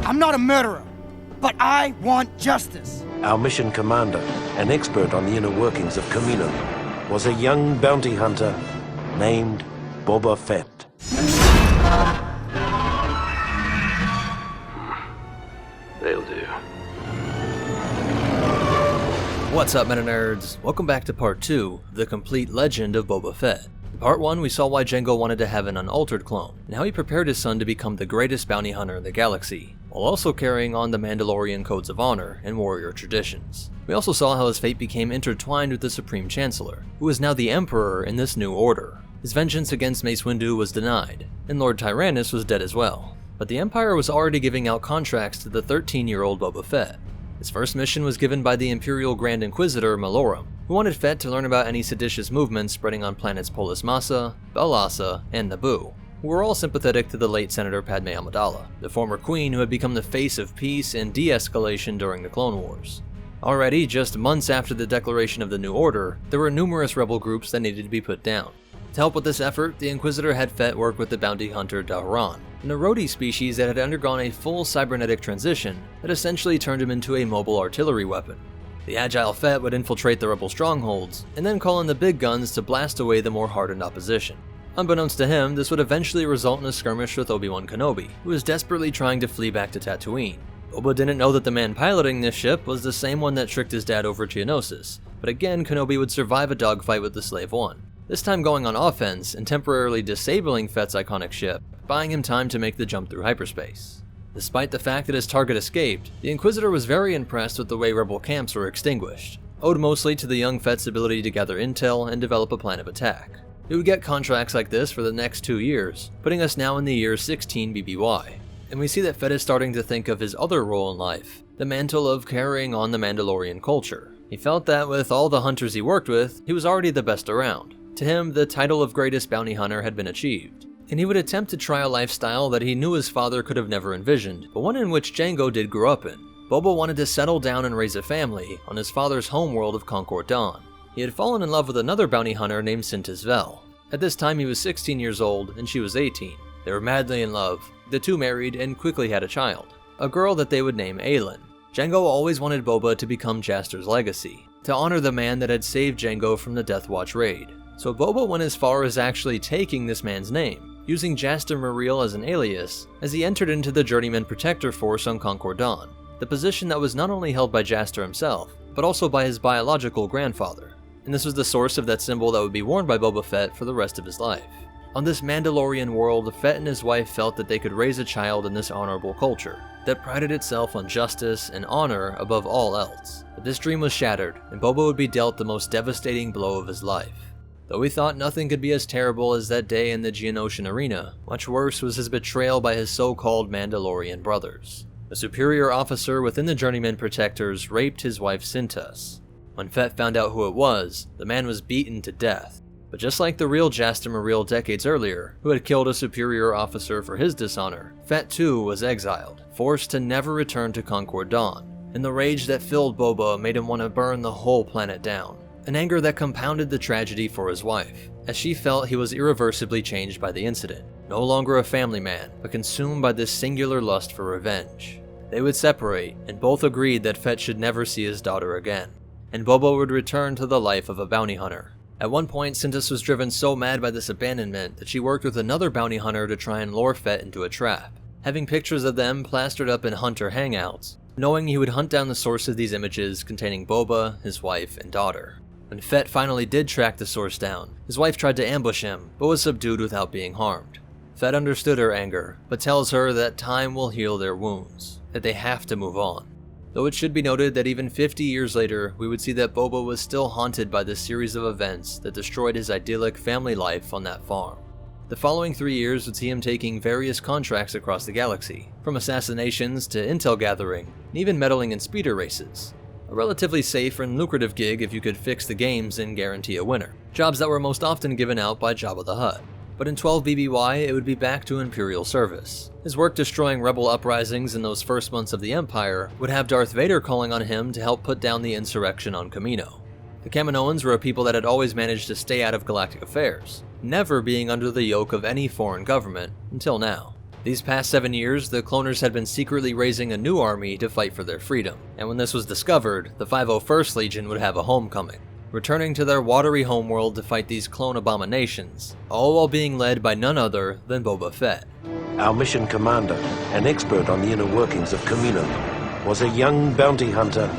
I'm not a murderer, but I want justice. Our mission commander, an expert on the inner workings of Camino, was a young bounty hunter named Boba Fett. They'll do. What's up, Meta Nerds? Welcome back to Part 2, The Complete Legend of Boba Fett. In Part 1, we saw why Jango wanted to have an unaltered clone, and how he prepared his son to become the greatest bounty hunter in the galaxy, while also carrying on the Mandalorian codes of honor and warrior traditions. We also saw how his fate became intertwined with the Supreme Chancellor, who is now the Emperor in this new order. His vengeance against Mace Windu was denied, and Lord Tyrannus was dead as well. But the Empire was already giving out contracts to the 13-year-old Boba Fett. His first mission was given by the Imperial Grand Inquisitor Mallorum, who wanted Fett to learn about any seditious movements spreading on planets Polis Massa, Balassa, and Naboo, who were all sympathetic to the late Senator Padme Amidala, the former queen who had become the face of peace and de-escalation during the Clone Wars. Already, just months after the declaration of the New Order, there were numerous rebel groups that needed to be put down. To help with this effort, the Inquisitor had Fett work with the bounty hunter Dahran, an Erodi species that had undergone a full cybernetic transition that essentially turned him into a mobile artillery weapon. The agile Fett would infiltrate the rebel strongholds, and then call in the big guns to blast away the more hardened opposition. Unbeknownst to him, this would eventually result in a skirmish with Obi-Wan Kenobi, who was desperately trying to flee back to Tatooine. Boba didn't know that the man piloting this ship was the same one that tricked his dad over Geonosis, but again Kenobi would survive a dogfight with the Slave One, this time going on offense and temporarily disabling Fett's iconic ship, buying him time to make the jump through hyperspace. Despite the fact that his target escaped, the Inquisitor was very impressed with the way rebel camps were extinguished, owed mostly to the young Fett's ability to gather intel and develop a plan of attack. He would get contracts like this for the next 2 years, putting us now in the year 16 BBY. And we see that Fett is starting to think of his other role in life, the mantle of carrying on the Mandalorian culture. He felt that with all the hunters he worked with, he was already the best around. To him, the title of greatest bounty hunter had been achieved, and he would attempt to try a lifestyle that he knew his father could have never envisioned, but one in which Jango did grow up in. Boba wanted to settle down and raise a family on his father's homeworld of Concord Dawn. He had fallen in love with another bounty hunter named Sintas Vel. At this time he was 16 years old and she was 18. They were madly in love, the two married and quickly had a child, a girl that they would name Aelin. Jango always wanted Boba to become Jaster's legacy, to honor the man that had saved Jango from the Death Watch raid. So Boba went as far as actually taking this man's name, using Jaster Muriel as an alias, as he entered into the Journeyman Protector Force on Concord Dawn, the position that was not only held by Jaster himself, but also by his biological grandfather. And this was the source of that symbol that would be worn by Boba Fett for the rest of his life. On this Mandalorian world, Fett and his wife felt that they could raise a child in this honorable culture, that prided itself on justice and honor above all else. But this dream was shattered, and Boba would be dealt the most devastating blow of his life. Though he thought nothing could be as terrible as that day in the Geonosian arena, much worse was his betrayal by his so-called Mandalorian brothers. A superior officer within the Journeyman Protectors raped his wife Sintas. When Fett found out who it was, the man was beaten to death. But just like the real Jaster Muriel decades earlier, who had killed a superior officer for his dishonor, Fett too was exiled, forced to never return to Concord Dawn. And the rage that filled Boba made him want to burn the whole planet down. An anger that compounded the tragedy for his wife, as she felt he was irreversibly changed by the incident. No longer a family man, but consumed by this singular lust for revenge. They would separate, and both agreed that Fett should never see his daughter again, and Boba would return to the life of a bounty hunter. At one point, Sintas was driven so mad by this abandonment that she worked with another bounty hunter to try and lure Fett into a trap, having pictures of them plastered up in hunter hangouts, knowing he would hunt down the source of these images containing Boba, his wife, and daughter. When Fett finally did track the source down, his wife tried to ambush him, but was subdued without being harmed. Fett understood her anger, but tells her that time will heal their wounds, that they have to move on. Though it should be noted that even 50 years later, we would see that Boba was still haunted by this series of events that destroyed his idyllic family life on that farm. The following 3 years would see him taking various contracts across the galaxy, from assassinations to intel gathering, and even meddling in speeder races. A relatively safe and lucrative gig if you could fix the games and guarantee a winner. Jobs that were most often given out by Jabba the Hutt. But in 12 BBY, it would be back to Imperial service. His work destroying rebel uprisings in those first months of the Empire would have Darth Vader calling on him to help put down the insurrection on Camino. The Kaminoans were a people that had always managed to stay out of galactic affairs, never being under the yoke of any foreign government until now. These past 7 years, the cloners had been secretly raising a new army to fight for their freedom, and when this was discovered, the 501st Legion would have a homecoming, returning to their watery homeworld to fight these clone abominations, all while being led by none other than Boba Fett. Our mission commander, an expert on the inner workings of Camino, was a young bounty hunter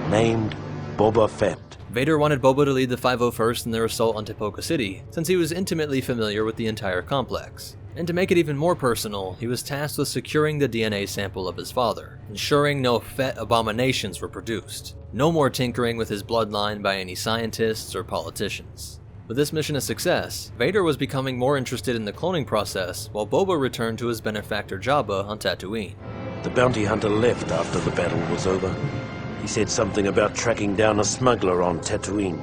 named Boba Fett. Vader wanted Boba to lead the 501st in their assault on Tipoca City, since he was intimately familiar with the entire complex. And to make it even more personal, he was tasked with securing the DNA sample of his father, ensuring no Fett abominations were produced. No more tinkering with his bloodline by any scientists or politicians. With this mission a success, Vader was becoming more interested in the cloning process, while Boba returned to his benefactor Jabba on Tatooine. The bounty hunter left after the battle was over. He said something about tracking down a smuggler on Tatooine.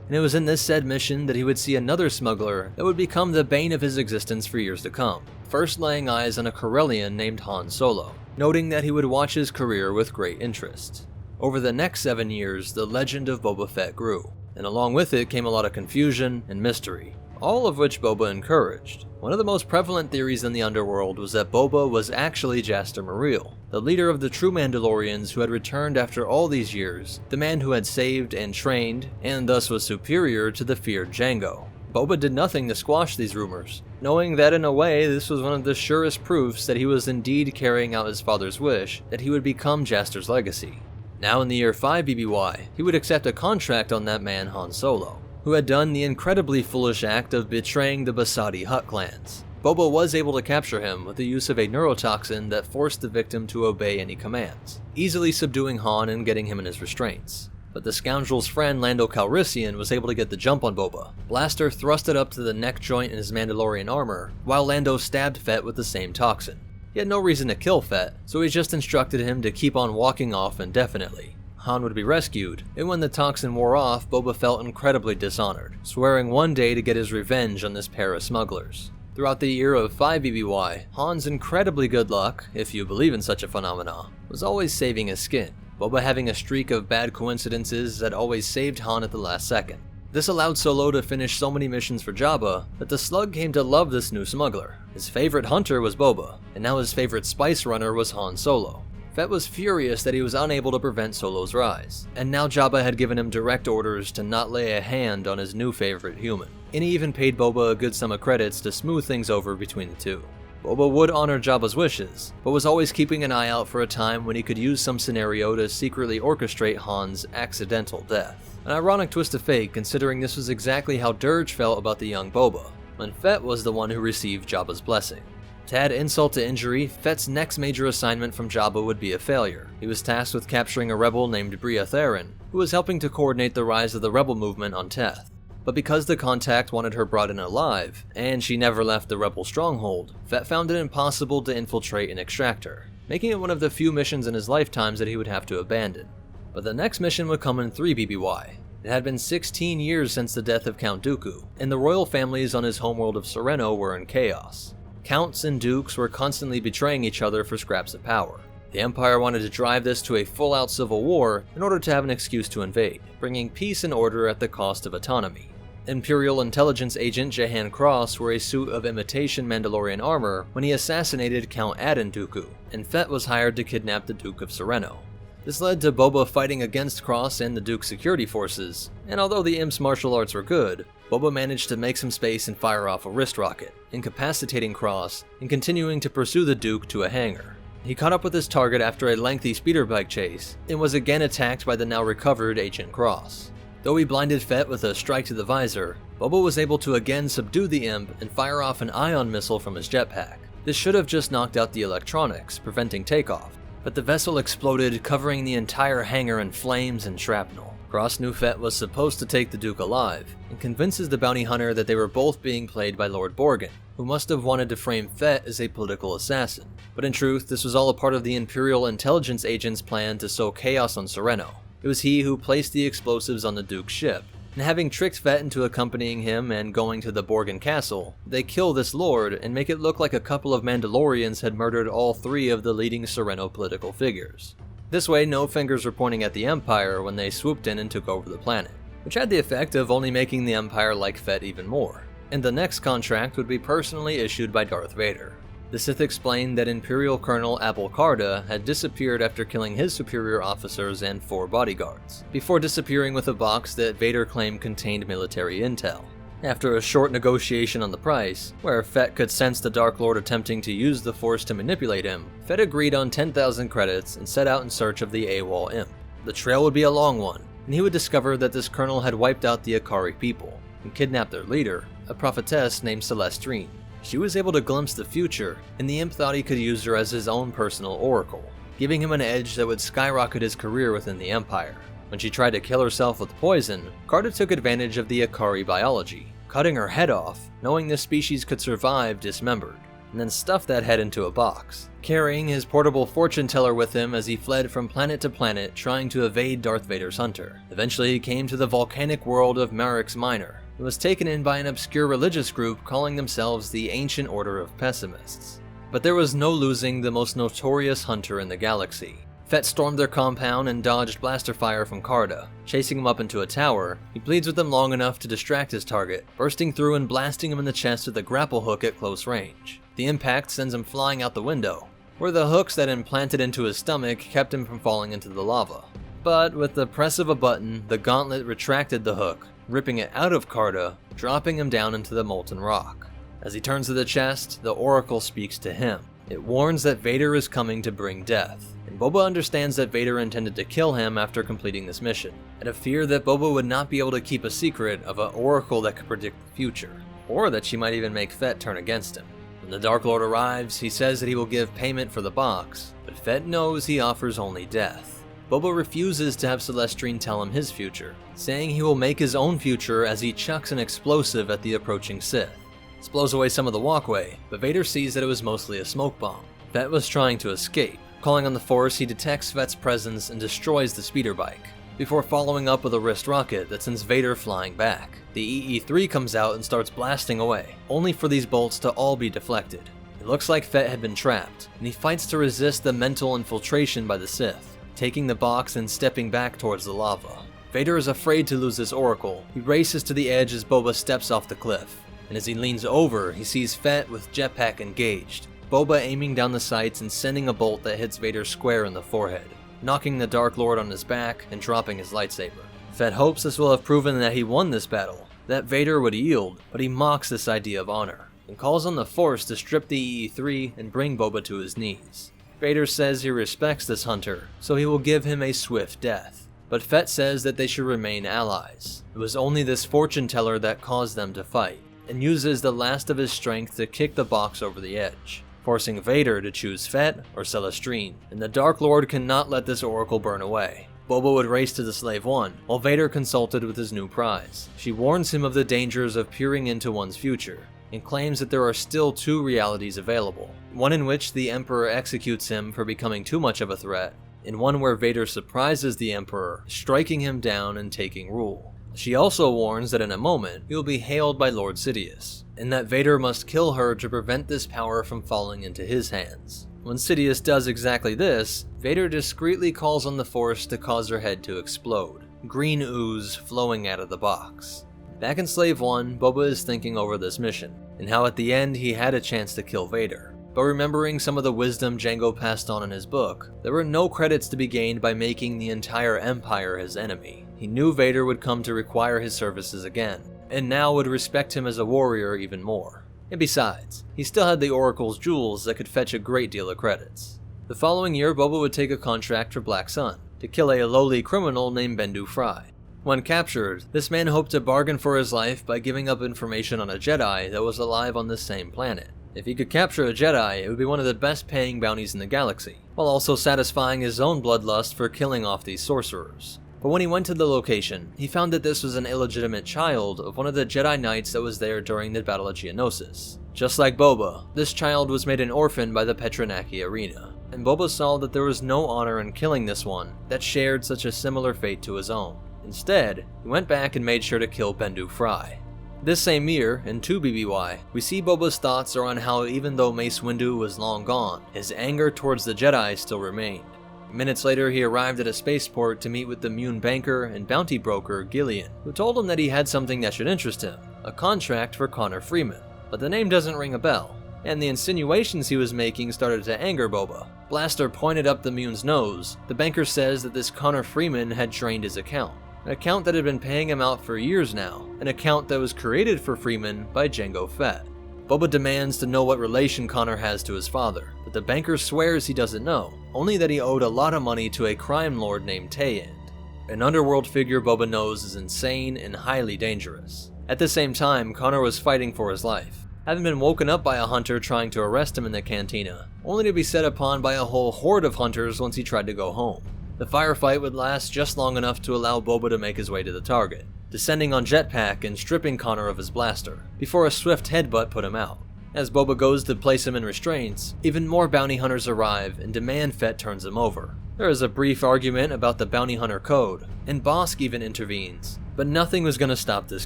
And it was in this said mission that he would see another smuggler that would become the bane of his existence for years to come, first laying eyes on a Corellian named Han Solo, noting that he would watch his career with great interest. Over the next 7 years, the legend of Boba Fett grew, and along with it came a lot of confusion and mystery, all of which Boba encouraged. One of the most prevalent theories in the underworld was that Boba was actually Jaster Muriel, the leader of the true Mandalorians who had returned after all these years, the man who had saved and trained, and thus was superior to the feared Jango. Boba did nothing to squash these rumors, knowing that in a way this was one of the surest proofs that he was indeed carrying out his father's wish that he would become Jaster's legacy. Now in the year 5 BBY, he would accept a contract on that man Han Solo, who had done the incredibly foolish act of betraying the Basadi Hutt clans. Boba was able to capture him with the use of a neurotoxin that forced the victim to obey any commands, easily subduing Han and getting him in his restraints. But the scoundrel's friend Lando Calrissian was able to get the jump on Boba. Blaster thrusted up to the neck joint in his Mandalorian armor, while Lando stabbed Fett with the same toxin. He had no reason to kill Fett, so he just instructed him to keep on walking off indefinitely. Han would be rescued, and when the toxin wore off, Boba felt incredibly dishonored, swearing one day to get his revenge on this pair of smugglers. Throughout the year of 5 BBY, Han's incredibly good luck, if you believe in such a phenomena, was always saving his skin, Boba having a streak of bad coincidences that always saved Han at the last second. This allowed Solo to finish so many missions for Jabba that the slug came to love this new smuggler. His favorite hunter was Boba, and now his favorite spice runner was Han Solo. Fett was furious that he was unable to prevent Solo's rise, and now Jabba had given him direct orders to not lay a hand on his new favorite human, and he even paid Boba a good sum of credits to smooth things over between the two. Boba would honor Jabba's wishes, but was always keeping an eye out for a time when he could use some scenario to secretly orchestrate Han's accidental death. An ironic twist of fate, considering this was exactly how Dirge felt about the young Boba, when Fett was the one who received Jabba's blessing. To add insult to injury, Fett's next major assignment from Jabba would be a failure. He was tasked with capturing a rebel named Bria Theron, who was helping to coordinate the rise of the rebel movement on Teth. But because the contact wanted her brought in alive, and she never left the rebel stronghold, Fett found it impossible to infiltrate and extract her, making it one of the few missions in his lifetimes that he would have to abandon. But the next mission would come in 3 BBY. It had been 16 years since the death of Count Dooku, and the royal families on his homeworld of Sereno were in chaos. Counts and dukes were constantly betraying each other for scraps of power. The Empire wanted to drive this to a full-out civil war in order to have an excuse to invade, bringing peace and order at the cost of autonomy. Imperial intelligence agent Jahan Cross wore a suit of imitation Mandalorian armor when he assassinated Count Aden Dooku, and Fett was hired to kidnap the Duke of Sereno. This led to Boba fighting against Cross and the Duke's security forces, and although the Imp's martial arts were good, Boba managed to make some space and fire off a wrist rocket, incapacitating Cross and continuing to pursue the Duke to a hangar. He caught up with his target after a lengthy speeder bike chase, and was again attacked by the now recovered Agent Cross. Though he blinded Fett with a strike to the visor, Boba was able to again subdue the Imp and fire off an ion missile from his jetpack. This should have just knocked out the electronics, preventing takeoff, but the vessel exploded, covering the entire hangar in flames and shrapnel. Cross knew Fett was supposed to take the Duke alive, and convinces the bounty hunter that they were both being played by Lord Borgin, who must have wanted to frame Fett as a political assassin. But in truth, this was all a part of the Imperial intelligence agent's plan to sow chaos on Sereno. It was he who placed the explosives on the Duke's ship, and having tricked Fett into accompanying him and going to the Borgin castle, they kill this lord and make it look like a couple of Mandalorians had murdered all 3 of the leading Sereno political figures. This way, no fingers were pointing at the Empire when they swooped in and took over the planet, which had the effect of only making the Empire like Fett even more, and the next contract would be personally issued by Darth Vader. The Sith explained that Imperial Colonel Apple Carda had disappeared after killing his superior officers and 4 bodyguards, before disappearing with a box that Vader claimed contained military intel. After a short negotiation on the price, where Fett could sense the Dark Lord attempting to use the Force to manipulate him, Fett agreed on 10,000 credits and set out in search of the AWOL imp. The trail would be a long one, and he would discover that this colonel had wiped out the Akari people and kidnapped their leader, a prophetess named Celestine. She was able to glimpse the future, and the imp thought he could use her as his own personal oracle, giving him an edge that would skyrocket his career within the Empire. When she tried to kill herself with poison, Carda took advantage of the Akari biology, cutting her head off, knowing this species could survive dismembered, and then stuffed that head into a box, carrying his portable fortune teller with him as he fled from planet to planet trying to evade Darth Vader's hunter. Eventually he came to the volcanic world of Marix Minor, and was taken in by an obscure religious group calling themselves the Ancient Order of Pessimists. But there was no losing the most notorious hunter in the galaxy. Fett stormed their compound and dodged blaster fire from Carda. Chasing him up into a tower, he pleads with them long enough to distract his target, bursting through and blasting him in the chest with a grapple hook at close range. The impact sends him flying out the window, where the hooks that implanted into his stomach kept him from falling into the lava. But with the press of a button, the gauntlet retracted the hook, ripping it out of Carda, dropping him down into the molten rock. As he turns to the chest, the Oracle speaks to him. It warns that Vader is coming to bring death, and Boba understands that Vader intended to kill him after completing this mission, out of fear that Boba would not be able to keep a secret of an Oracle that could predict the future, or that she might even make Fett turn against him. When the Dark Lord arrives, he says that he will give payment for the box, but Fett knows he offers only death. Boba refuses to have Celestine tell him his future, saying he will make his own future as he chucks an explosive at the approaching Sith. This blows away some of the walkway, but Vader sees that it was mostly a smoke bomb. Fett was trying to escape. Calling on the Force, he detects Fett's presence and destroys the speeder bike, before following up with a wrist rocket that sends Vader flying back. The EE-3 comes out and starts blasting away, only for these bolts to all be deflected. It looks like Fett had been trapped, and he fights to resist the mental infiltration by the Sith, taking the box and stepping back towards the lava. Vader is afraid to lose his Oracle. He races to the edge as Boba steps off the cliff, and as he leans over, he sees Fett with jetpack engaged, Boba aiming down the sights and sending a bolt that hits Vader square in the forehead, knocking the Dark Lord on his back and dropping his lightsaber. Fett hopes this will have proven that he won this battle, that Vader would yield, but he mocks this idea of honor, and calls on the Force to strip the EE-3 and bring Boba to his knees. Vader says he respects this hunter, so he will give him a swift death. But Fett says that they should remain allies. It was only this fortune teller that caused them to fight, and uses the last of his strength to kick the box over the edge, forcing Vader to choose Fett or Celestine, and the Dark Lord cannot let this Oracle burn away. Boba would race to the Slave One, while Vader consulted with his new prize. She warns him of the dangers of peering into one's future, and claims that there are still 2 realities available, one in which the Emperor executes him for becoming too much of a threat, and one where Vader surprises the Emperor, striking him down and taking rule. She also warns that in a moment, he will be hailed by Lord Sidious, and that Vader must kill her to prevent this power from falling into his hands. When Sidious does exactly this, Vader discreetly calls on the Force to cause her head to explode, green ooze flowing out of the box. Back in Slave One, Boba is thinking over this mission, and how at the end he had a chance to kill Vader. But remembering some of the wisdom Jango passed on in his book, there were no credits to be gained by making the entire Empire his enemy. He knew Vader would come to require his services again, and now would respect him as a warrior even more. And besides, he still had the Oracle's jewels that could fetch a great deal of credits. The following year, Boba would take a contract for Black Sun, to kill a lowly criminal named Bendu Fry. When captured, this man hoped to bargain for his life by giving up information on a Jedi that was alive on this same planet. If he could capture a Jedi, it would be one of the best paying bounties in the galaxy, while also satisfying his own bloodlust for killing off these sorcerers. But when he went to the location, he found that this was an illegitimate child of one of the Jedi Knights that was there during the Battle of Geonosis. Just like Boba, this child was made an orphan by the Petranaki arena, and Boba saw that there was no honor in killing this one that shared such a similar fate to his own. Instead, he went back and made sure to kill Bendu Fry. This same year, in 2 BBY, we see Boba's thoughts are on how even though Mace Windu was long gone, his anger towards the Jedi still remained. Minutes later, he arrived at a spaceport to meet with the Mune banker and bounty broker Gillian, who told him that he had something that should interest him, a contract for Connor Freeman. But the name doesn't ring a bell. and the insinuations he was making started to anger Boba. Blaster pointed up the Mune's nose. The banker says that this Connor Freeman had drained his account. An account that had been paying him out for years now, an account that was created for Freeman by Jango Fett. Boba demands to know what relation Connor has to his father, but the banker swears he doesn't know, only that he owed a lot of money to a crime lord named Tayand, an underworld figure Boba knows is insane and highly dangerous. At the same time, Connor was fighting for his life, having been woken up by a hunter trying to arrest him in the cantina, only to be set upon by a whole horde of hunters once he tried to go home. The firefight would last just long enough to allow Boba to make his way to the target, descending on jetpack and stripping Connor of his blaster, before a swift headbutt put him out. As Boba goes to place him in restraints, even more bounty hunters arrive and demand Fett turns him over. There is a brief argument about the bounty hunter code, and Bosk even intervenes, but nothing was going to stop this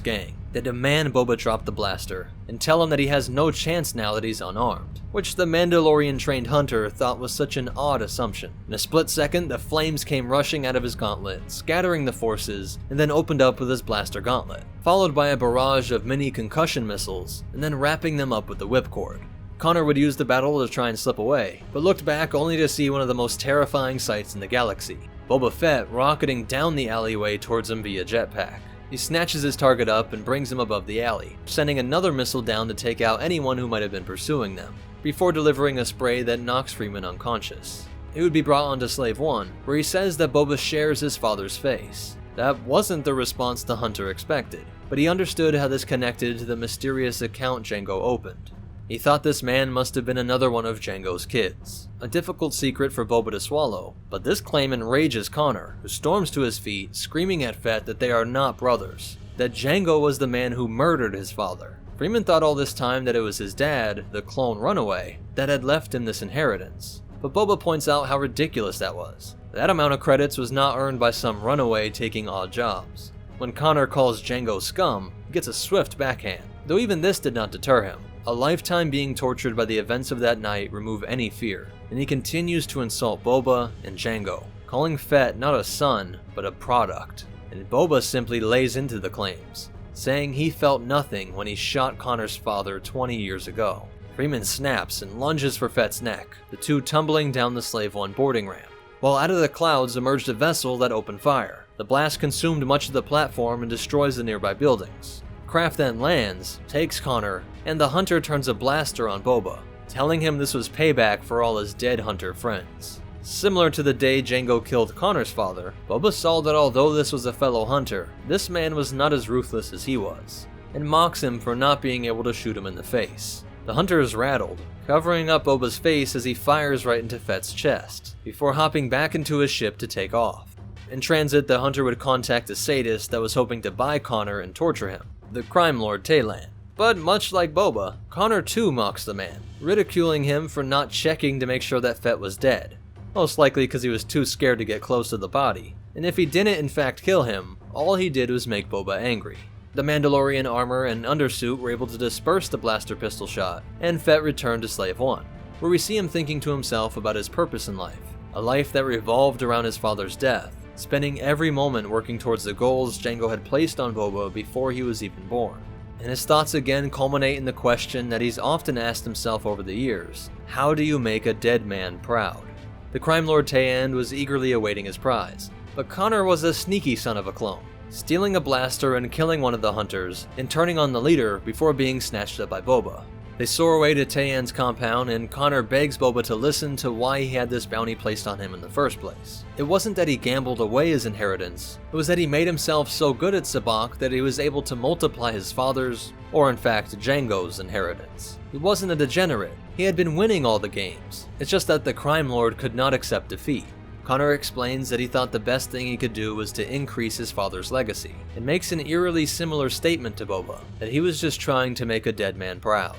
gang. They demand Boba drop the blaster, and tell him that he has no chance now that he's unarmed, which the Mandalorian-trained hunter thought was such an odd assumption. In a split second, the flames came rushing out of his gauntlet, scattering the forces, and then opened up with his blaster gauntlet, followed by a barrage of mini concussion missiles, and then wrapping them up with the whipcord. Connor would use the battle to try and slip away, but looked back only to see one of the most terrifying sights in the galaxy: Boba Fett rocketing down the alleyway towards him via jetpack. He snatches his target up and brings him above the alley, sending another missile down to take out anyone who might have been pursuing them, before delivering a spray that knocks Freeman unconscious. He would be brought onto Slave 1, where he says that Boba shares his father's face. That wasn't the response the hunter expected, but he understood how this connected to the mysterious account Jango opened. He thought this man must have been another one of Jango's kids. A difficult secret for Boba to swallow, but this claim enrages Connor, who storms to his feet, screaming at Fett that they are not brothers, that Jango was the man who murdered his father. Freeman thought all this time that it was his dad, the clone runaway, that had left him this inheritance. But Boba points out how ridiculous that was. That amount of credits was not earned by some runaway taking odd jobs. When Connor calls Jango scum, he gets a swift backhand, though even this did not deter him. A lifetime being tortured by the events of that night remove any fear, and he continues to insult Boba and Jango, calling Fett not a son, but a product. And Boba simply lays into the claims, saying he felt nothing when he shot Connor's father 20 years ago. Freeman snaps and lunges for Fett's neck, the two tumbling down the Slave 1 boarding ramp, while out of the clouds emerged a vessel that opened fire. The blast consumed much of the platform and destroys the nearby buildings. Craft then lands, takes Connor, and the hunter turns a blaster on Boba, telling him this was payback for all his dead hunter friends. Similar to the day Jango killed Connor's father, Boba saw that although this was a fellow hunter, this man was not as ruthless as he was, and mocks him for not being able to shoot him in the face. The hunter is rattled, covering up Boba's face as he fires right into Fett's chest, before hopping back into his ship to take off. In transit, the hunter would contact a sadist that was hoping to buy Connor and torture him, the crime lord Tayland. But much like Boba, Connor too mocks the man, ridiculing him for not checking to make sure that Fett was dead, most likely because he was too scared to get close to the body, and if he didn't in fact kill him, all he did was make Boba angry. The Mandalorian armor and undersuit were able to disperse the blaster pistol shot, and Fett returned to Slave 1, where we see him thinking to himself about his purpose in life, a life that revolved around his father's death, spending every moment working towards the goals Jango had placed on Boba before he was even born. And his thoughts again culminate in the question that he's often asked himself over the years: how do you make a dead man proud? The crime lord Tayand was eagerly awaiting his prize, but Connor was a sneaky son of a clone, stealing a blaster and killing one of the hunters, and turning on the leader before being snatched up by Boba. They soar away to Tayand's compound, and Connor begs Boba to listen to why he had this bounty placed on him in the first place. It wasn't that he gambled away his inheritance, it was that he made himself so good at sabacc that he was able to multiply his father's, or in fact Jango's, inheritance. He wasn't a degenerate, he had been winning all the games. It's just that the crime lord could not accept defeat. Connor explains that he thought the best thing he could do was to increase his father's legacy, and makes an eerily similar statement to Boba, that he was just trying to make a dead man proud.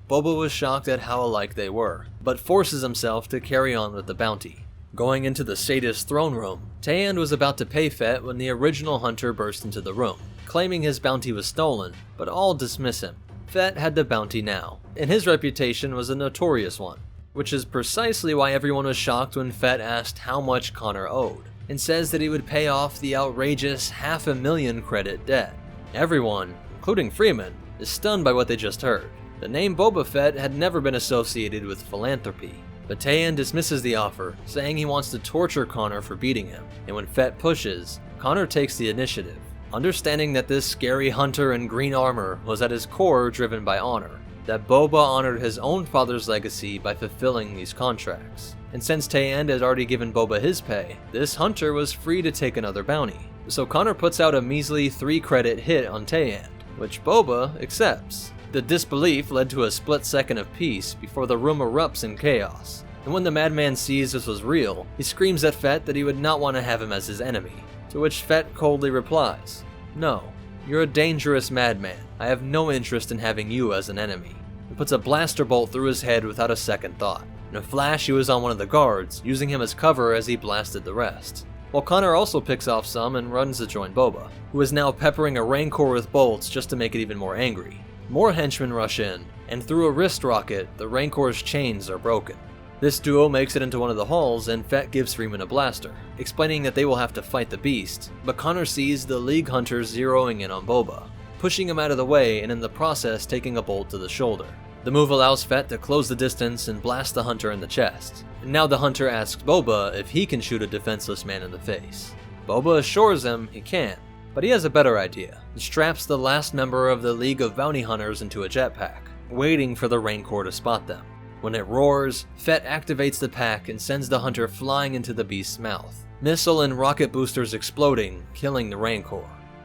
Boba was shocked at how alike they were, but forces himself to carry on with the bounty. Going into the sadist's throne room, Tayand was about to pay Fett when the original hunter burst into the room, claiming his bounty was stolen, but all dismiss him. Fett had the bounty now, and his reputation was a notorious one, which is precisely why everyone was shocked when Fett asked how much Connor owed, and says that he would pay off the outrageous 500,000 credit debt. Everyone, including Freeman, is stunned by what they just heard. The name Boba Fett had never been associated with philanthropy, but Tayan dismisses the offer, saying he wants to torture Connor for beating him, and when Fett pushes, Connor takes the initiative, understanding that this scary hunter in green armor was at his core driven by honor, that Boba honored his own father's legacy by fulfilling these contracts. And since Tayan had already given Boba his pay, this hunter was free to take another bounty. So Connor puts out a measly 3-credit hit on Tayan, which Boba accepts. The disbelief led to a split second of peace before the room erupts in chaos. And when the madman sees this was real, he screams at Fett that he would not want to have him as his enemy, to which Fett coldly replies, "No, you're a dangerous madman. I have no interest in having you as an enemy." He puts a blaster bolt through his head without a second thought. In a flash, he was on one of the guards, using him as cover as he blasted the rest. While Connor also picks off some and runs to join Boba, who is now peppering a Rancor with bolts just to make it even more angry. More henchmen rush in, and through a wrist rocket, the Rancor's chains are broken. This duo makes it into one of the halls, and Fett gives Freeman a blaster, explaining that they will have to fight the beast, but Connor sees the League hunters zeroing in on Boba, pushing him out of the way and in the process taking a bolt to the shoulder. The move allows Fett to close the distance and blast the hunter in the chest, and now the hunter asks Boba if he can shoot a defenseless man in the face. Boba assures him he can't, but he has a better idea, and straps the last member of the League of Bounty Hunters into a jetpack, waiting for the Rancor to spot them. When it roars, Fett activates the pack and sends the hunter flying into the beast's mouth, missile and rocket boosters exploding, killing the Rancor.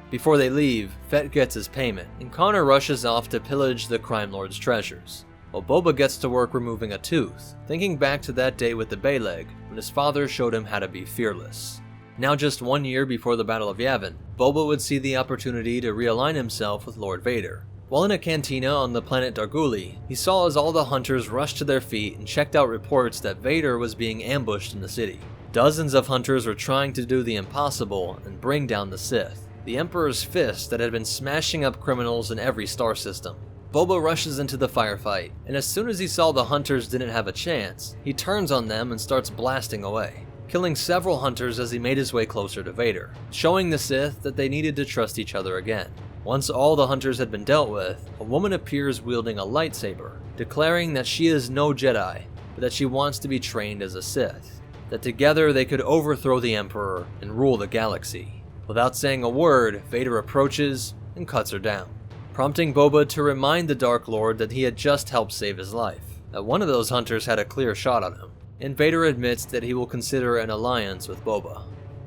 Before they leave, Fett gets his payment, and Connor rushes off to pillage the crime lord's treasures, while Boba gets to work removing a tooth, thinking back to that day with the Bayleg, when his father showed him how to be fearless. Now just 1 year before the Battle of Yavin, Boba would see the opportunity to realign himself with Lord Vader. While in a cantina on the planet Darguli, he saw as all the hunters rushed to their feet and checked out reports that Vader was being ambushed in the city. Dozens of hunters were trying to do the impossible and bring down the Sith, the Emperor's fist that had been smashing up criminals in every star system. Boba rushes into the firefight, and as soon as he saw the hunters didn't have a chance, he turns on them and starts blasting away, killing several hunters as he made his way closer to Vader, showing the Sith that they needed to trust each other again. Once all the hunters had been dealt with, a woman appears wielding a lightsaber, declaring that she is no Jedi, but that she wants to be trained as a Sith, that together they could overthrow the Emperor and rule the galaxy. Without saying a word, Vader approaches and cuts her down, prompting Boba to remind the Dark Lord that he had just helped save his life, that one of those hunters had a clear shot on him, and Vader admits that he will consider an alliance with Boba.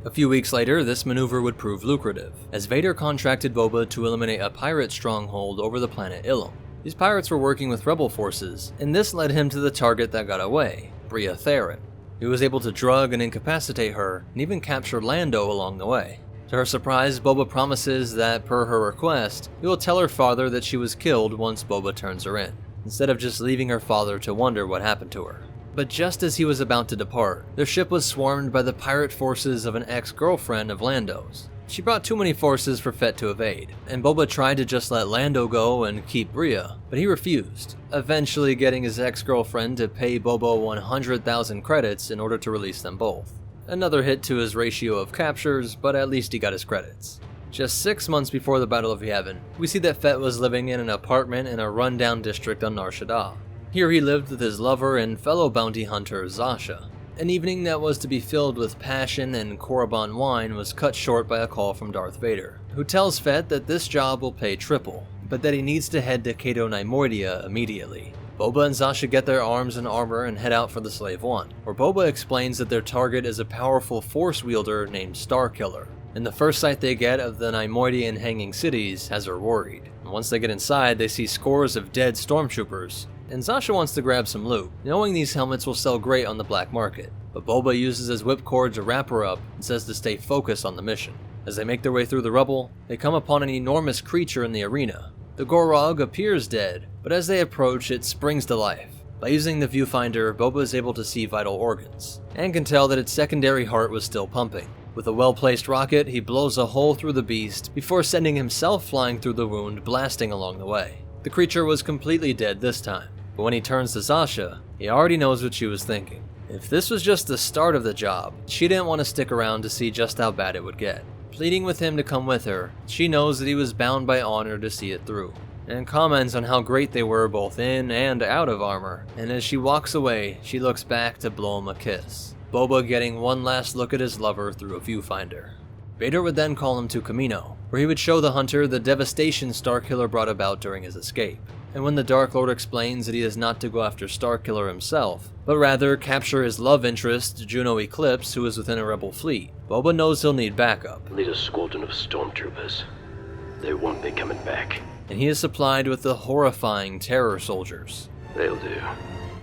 A few weeks later, this maneuver would prove lucrative, as Vader contracted Boba to eliminate a pirate stronghold over the planet Ilum. These pirates were working with rebel forces, and this led him to the target that got away, Bria Theron. He was able to drug and incapacitate her, and even capture Lando along the way. To her surprise, Boba promises that, per her request, he will tell her father that she was killed once Boba turns her in, instead of just leaving her father to wonder what happened to her. But just as he was about to depart, their ship was swarmed by the pirate forces of an ex-girlfriend of Lando's. She brought too many forces for Fett to evade, and Boba tried to just let Lando go and keep Bria, but he refused, eventually getting his ex-girlfriend to pay Boba 100,000 credits in order to release them both. Another hit to his ratio of captures, but at least he got his credits. Just 6 months before the Battle of Yavin, we see that Fett was living in an apartment in a rundown district on Nar Shaddaa. Here he lived with his lover and fellow bounty hunter, Zasha. An evening that was to be filled with passion and Korriban wine was cut short by a call from Darth Vader, who tells Fett that this job will pay triple, but that he needs to head to Cato Neimoidia immediately. Boba and Zasha get their arms and armor and head out for the Slave One, where Boba explains that their target is a powerful Force wielder named Starkiller. And the first sight they get of the Neimoidian hanging cities has her worried. And once they get inside, they see scores of dead stormtroopers, and Zasha wants to grab some loot, knowing these helmets will sell great on the black market. But Boba uses his whipcord to wrap her up and says to stay focused on the mission. As they make their way through the rubble, they come upon an enormous creature in the arena. The Gorog appears dead, but as they approach, it springs to life. By using the viewfinder, Boba is able to see vital organs, and can tell that its secondary heart was still pumping. With a well-placed rocket, he blows a hole through the beast before sending himself flying through the wound, blasting along the way. The creature was completely dead this time, but when he turns to Zasha, he already knows what she was thinking. If this was just the start of the job, she didn't want to stick around to see just how bad it would get. Pleading with him to come with her, she knows that he was bound by honor to see it through. and comments on how great they were both in and out of armor, and as she walks away, she looks back to blow him a kiss, Boba getting one last look at his lover through a viewfinder. Vader would then call him to Kamino, where he would show the Hunter the devastation Starkiller brought about during his escape. And when the Dark Lord explains that he is not to go after Starkiller himself, but rather capture his love interest, Juno Eclipse, who is within a rebel fleet, Boba knows he'll need backup. Lead a squadron of stormtroopers. They won't be coming back. And he is supplied with the horrifying Terror Soldiers. They'll do.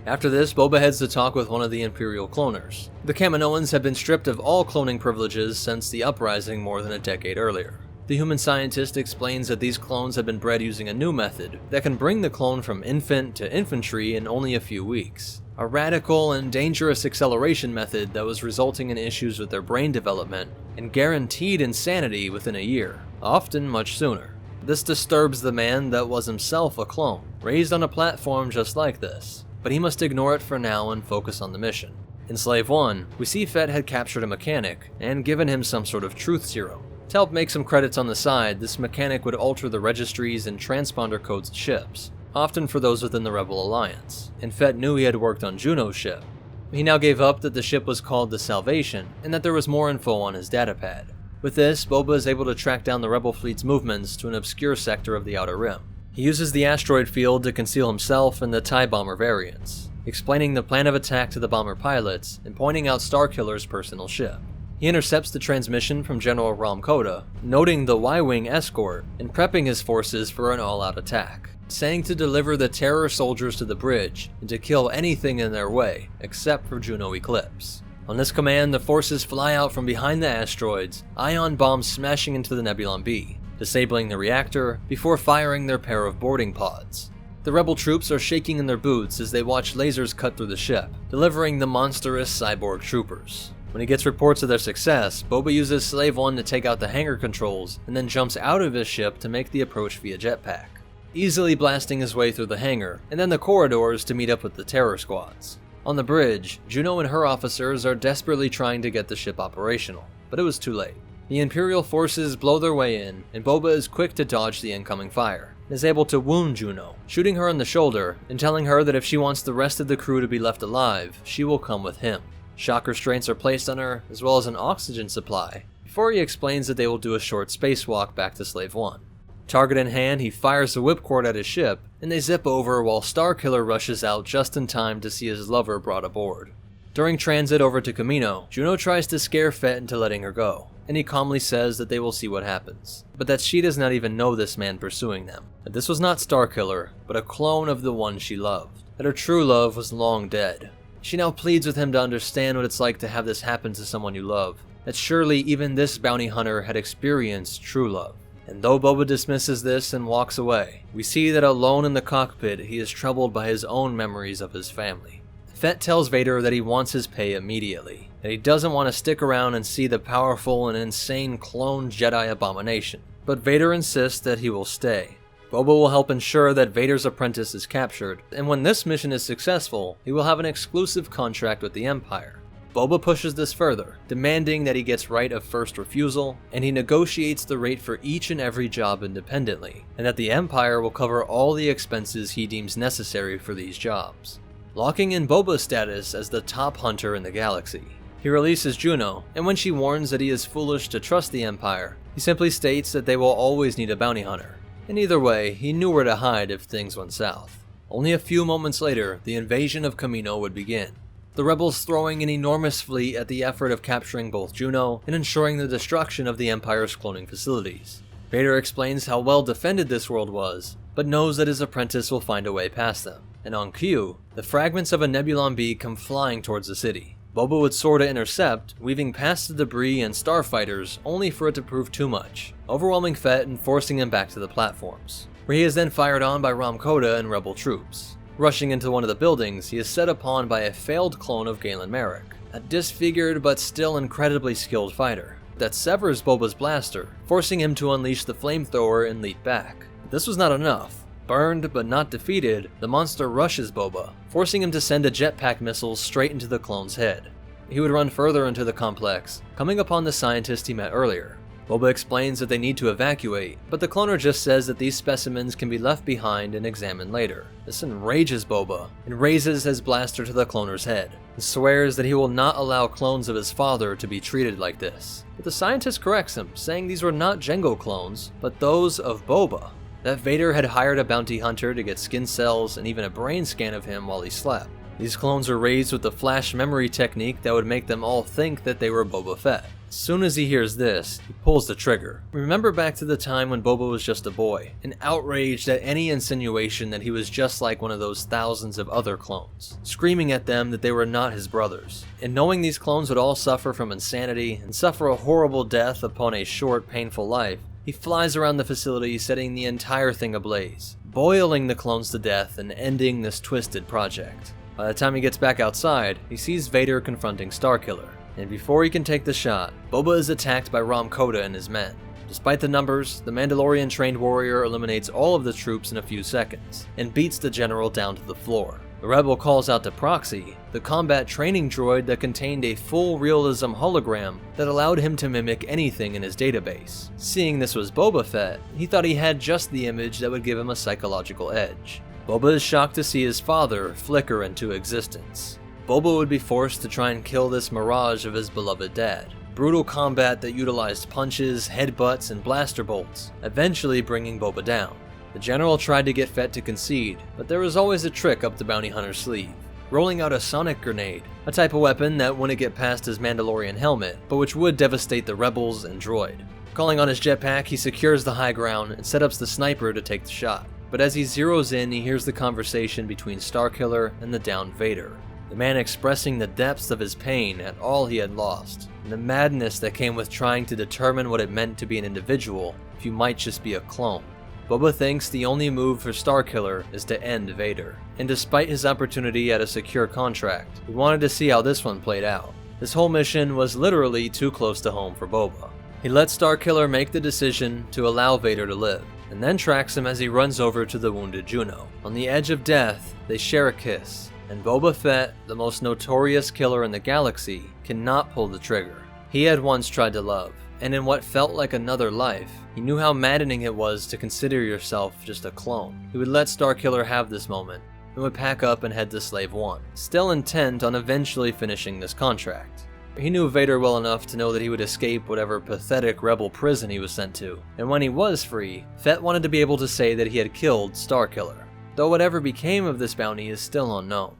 After this, Boba heads to talk with one of the Imperial cloners. The Kaminoans have been stripped of all cloning privileges since the uprising more than a decade earlier. The human scientist explains that these clones have been bred using a new method that can bring the clone from infant to infantry in only a few weeks. A radical and dangerous acceleration method that was resulting in issues with their brain development and guaranteed insanity within a year, often much sooner. This disturbs the man that was himself a clone, raised on a platform just like this, but he must ignore it for now and focus on the mission. In Slave 1, we see Fett had captured a mechanic and given him some sort of truth serum. To help make some credits on the side, this mechanic would alter the registries and transponder codes of ships, often for those within the Rebel Alliance, and Fett knew he had worked on Juno's ship. He now gave up that the ship was called the Salvation, and that there was more info on his datapad. With this, Boba is able to track down the Rebel fleet's movements to an obscure sector of the Outer Rim. He uses the asteroid field to conceal himself and the TIE bomber variants, explaining the plan of attack to the bomber pilots and pointing out Starkiller's personal ship. He intercepts the transmission from General Rom Koda, noting the Y-Wing escort and prepping his forces for an all-out attack, saying to deliver the Terror Soldiers to the bridge and to kill anything in their way, except for Juno Eclipse. On this command, the forces fly out from behind the asteroids, ion bombs smashing into the Nebulon B, disabling the reactor before firing their pair of boarding pods. The rebel troops are shaking in their boots as they watch lasers cut through the ship, delivering the monstrous cyborg troopers. When he gets reports of their success, Boba uses Slave 1 to take out the hangar controls and then jumps out of his ship to make the approach via jetpack, easily blasting his way through the hangar and then the corridors to meet up with the terror squads. On the bridge, Juno and her officers are desperately trying to get the ship operational, but it was too late. The Imperial forces blow their way in, and Boba is quick to dodge the incoming fire, and is able to wound Juno, shooting her in the shoulder and telling her that if she wants the rest of the crew to be left alive, she will come with him. Shock restraints are placed on her, as well as an oxygen supply, before he explains that they will do a short spacewalk back to Slave 1. Target in hand, he fires the whipcord at his ship, and they zip over while Starkiller rushes out just in time to see his lover brought aboard. During transit over to Kamino, Juno tries to scare Fett into letting her go, and he calmly says that they will see what happens, but that she does not even know this man pursuing them, that this was not Starkiller, but a clone of the one she loved, that her true love was long dead. She now pleads with him to understand what it's like to have this happen to someone you love, that surely even this bounty hunter had experienced true love. And though Boba dismisses this and walks away, we see that alone in the cockpit he is troubled by his own memories of his family. Fett tells Vader that he wants his pay immediately, that he doesn't want to stick around and see the powerful and insane clone Jedi abomination, but Vader insists that he will stay. Boba will help ensure that Vader's apprentice is captured, and when this mission is successful, he will have an exclusive contract with the Empire. Boba pushes this further, demanding that he gets right of first refusal, and he negotiates the rate for each and every job independently, and that the Empire will cover all the expenses he deems necessary for these jobs, locking in Boba's status as the top hunter in the galaxy. He releases Juno, and when she warns that he is foolish to trust the Empire, he simply states that they will always need a bounty hunter. And either way, he knew where to hide if things went south. Only a few moments later, the invasion of Kamino would begin, the rebels throwing an enormous fleet at the effort of capturing both Juno and ensuring the destruction of the Empire's cloning facilities. Vader explains how well defended this world was, but knows that his apprentice will find a way past them. And on cue, the fragments of a Nebulon B come flying towards the city. Boba would soar to intercept, weaving past the debris and starfighters only for it to prove too much, overwhelming Fett and forcing him back to the platforms, where he is then fired on by Rom Koda and rebel troops. Rushing into one of the buildings, he is set upon by a failed clone of Galen Merrick, a disfigured but still incredibly skilled fighter, that severs Boba's blaster, forcing him to unleash the flamethrower and leap back. This was not enough. Burned but not defeated, the monster rushes Boba, forcing him to send a jetpack missile straight into the clone's head. He would run further into the complex, coming upon the scientist he met earlier, Boba explains that they need to evacuate, but the cloner just says that these specimens can be left behind and examined later. This enrages Boba, and raises his blaster to the cloner's head, and swears that he will not allow clones of his father to be treated like this. But the scientist corrects him, saying these were not Jango clones, but those of Boba. That Vader had hired a bounty hunter to get skin cells and even a brain scan of him while he slept. These clones were raised with the flash memory technique that would make them all think that they were Boba Fett. As soon as he hears this, he pulls the trigger. Remember back to the time when Boba was just a boy, and outraged at any insinuation that he was just like one of those thousands of other clones, screaming at them that they were not his brothers. And knowing these clones would all suffer from insanity and suffer a horrible death upon a short, painful life, he flies around the facility setting the entire thing ablaze, boiling the clones to death and ending this twisted project. By the time he gets back outside, he sees Vader confronting Starkiller, and before he can take the shot, Boba is attacked by Ram Koda and his men. Despite the numbers, the Mandalorian trained warrior eliminates all of the troops in a few seconds, and beats the general down to the floor. The rebel calls out to Proxy, the combat training droid that contained a full realism hologram that allowed him to mimic anything in his database. Seeing this was Boba Fett, he thought he had just the image that would give him a psychological edge. Boba is shocked to see his father flicker into existence. Boba would be forced to try and kill this mirage of his beloved dad. Brutal combat that utilized punches, headbutts, and blaster bolts, eventually bringing Boba down. The general tried to get Fett to concede, but there was always a trick up the bounty hunter's sleeve, rolling out a sonic grenade, a type of weapon that wouldn't get past his Mandalorian helmet, but which would devastate the rebels and droid. Calling on his jetpack, he secures the high ground and sets up the sniper to take the shot. But as he zeroes in, he hears the conversation between Starkiller and the downed Vader. The man expressing the depths of his pain at all he had lost, and the madness that came with trying to determine what it meant to be an individual if you might just be a clone. Boba thinks the only move for Starkiller is to end Vader, and despite his opportunity at a secure contract, he wanted to see how this one played out. This whole mission was literally too close to home for Boba. He lets Starkiller make the decision to allow Vader to live, and then tracks him as he runs over to the wounded Juno. On the edge of death, they share a kiss, and Boba Fett, the most notorious killer in the galaxy, cannot pull the trigger. He had once tried to love, and in what felt like another life, he knew how maddening it was to consider yourself just a clone. He would let Starkiller have this moment, and would pack up and head to Slave One, still intent on eventually finishing this contract. He knew Vader well enough to know that he would escape whatever pathetic rebel prison he was sent to, and when he was free, Fett wanted to be able to say that he had killed Starkiller, though whatever became of this bounty is still unknown.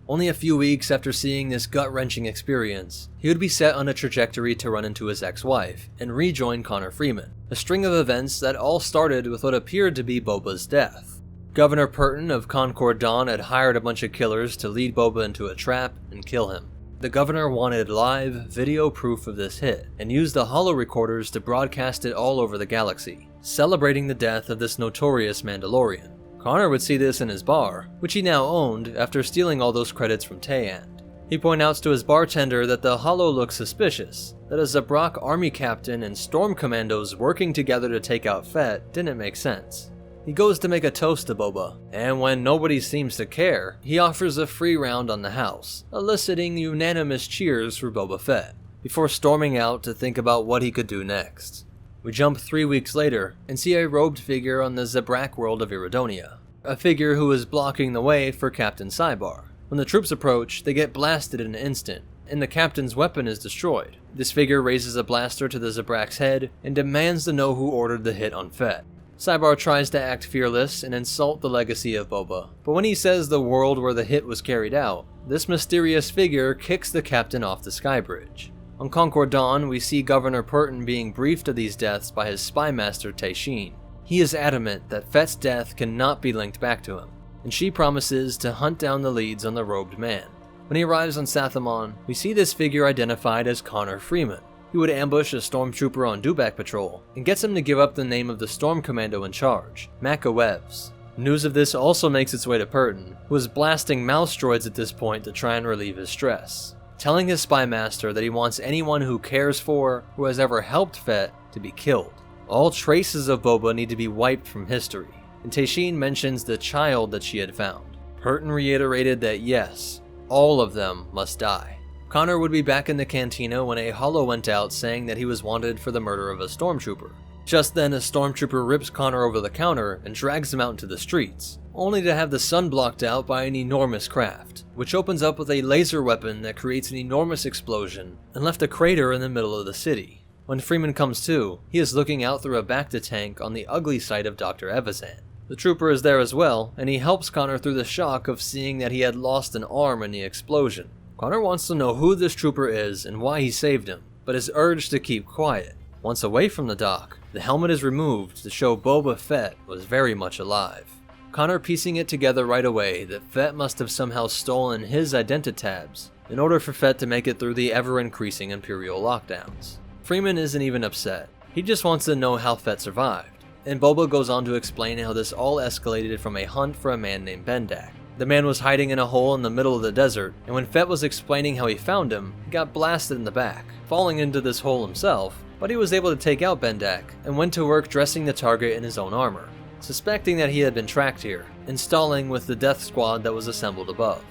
Only a few weeks after seeing this gut-wrenching experience, he would be set on a trajectory to run into his ex-wife and rejoin Connor Freeman, a string of events that all started with what appeared to be Boba's death. Governor Purton of Concord Dawn had hired a bunch of killers to lead Boba into a trap and kill him. The governor wanted live, video proof of this hit, and used the holo recorders to broadcast it all over the galaxy, celebrating the death of this notorious Mandalorian. Connor would see this in his bar, which he now owned after stealing all those credits from Tayand. He points out to his bartender that the holo looks suspicious, that a Zabrak army captain and storm commandos working together to take out Fett didn't make sense. He goes to make a toast to Boba, and when nobody seems to care, he offers a free round on the house, eliciting unanimous cheers for Boba Fett, before storming out to think about what he could do next. We jump 3 weeks later and see a robed figure on the Zabrak world of Iridonia, a figure who is blocking the way for Captain Cybar. When the troops approach, they get blasted in an instant, and the captain's weapon is destroyed. This figure raises a blaster to the Zabrak's head and demands to know who ordered the hit on Fett. Cybar tries to act fearless and insult the legacy of Boba, but when he says the world where the hit was carried out, this mysterious figure kicks the captain off the skybridge. On Concord Dawn, we see Governor Purton being briefed of these deaths by his spy master Taisheen. He is adamant that Fett's death cannot be linked back to him, and she promises to hunt down the leads on the robed man. When he arrives on Sathamon, we see this figure identified as Connor Freeman. He would ambush a stormtrooper on Dubak patrol, and gets him to give up the name of the storm commando in charge, Maka Webs. News of this also makes its way to Purton, who is blasting mouse droids at this point to try and relieve his stress, telling his spy master that he wants anyone who cares for, who has ever helped Fett, to be killed. All traces of Boba need to be wiped from history, and Taisheen mentions the child that she had found. Purton reiterated that yes, all of them must die. Connor would be back in the cantina when a holo went out saying that he was wanted for the murder of a stormtrooper. Just then, a stormtrooper rips Connor over the counter and drags him out into the streets, only to have the sun blocked out by an enormous craft, which opens up with a laser weapon that creates an enormous explosion and left a crater in the middle of the city. When Freeman comes to, he is looking out through a Bacta tank on the ugly side of Dr. Evazan. The trooper is there as well, and he helps Connor through the shock of seeing that he had lost an arm in the explosion. Connor wants to know who this trooper is and why he saved him, but is urged to keep quiet. Once away from the dock, the helmet is removed to show Boba Fett was very much alive. Connor piecing it together right away that Fett must have somehow stolen his identitabs in order for Fett to make it through the ever-increasing Imperial lockdowns. Freeman isn't even upset. He just wants to know how Fett survived, and Boba goes on to explain how this all escalated from a hunt for a man named Bendak. The man was hiding in a hole in the middle of the desert, and when Fett was explaining how he found him, he got blasted in the back, falling into this hole himself, but he was able to take out Bendak and went to work dressing the target in his own armor, suspecting that he had been tracked here, installing with the death squad that was assembled above.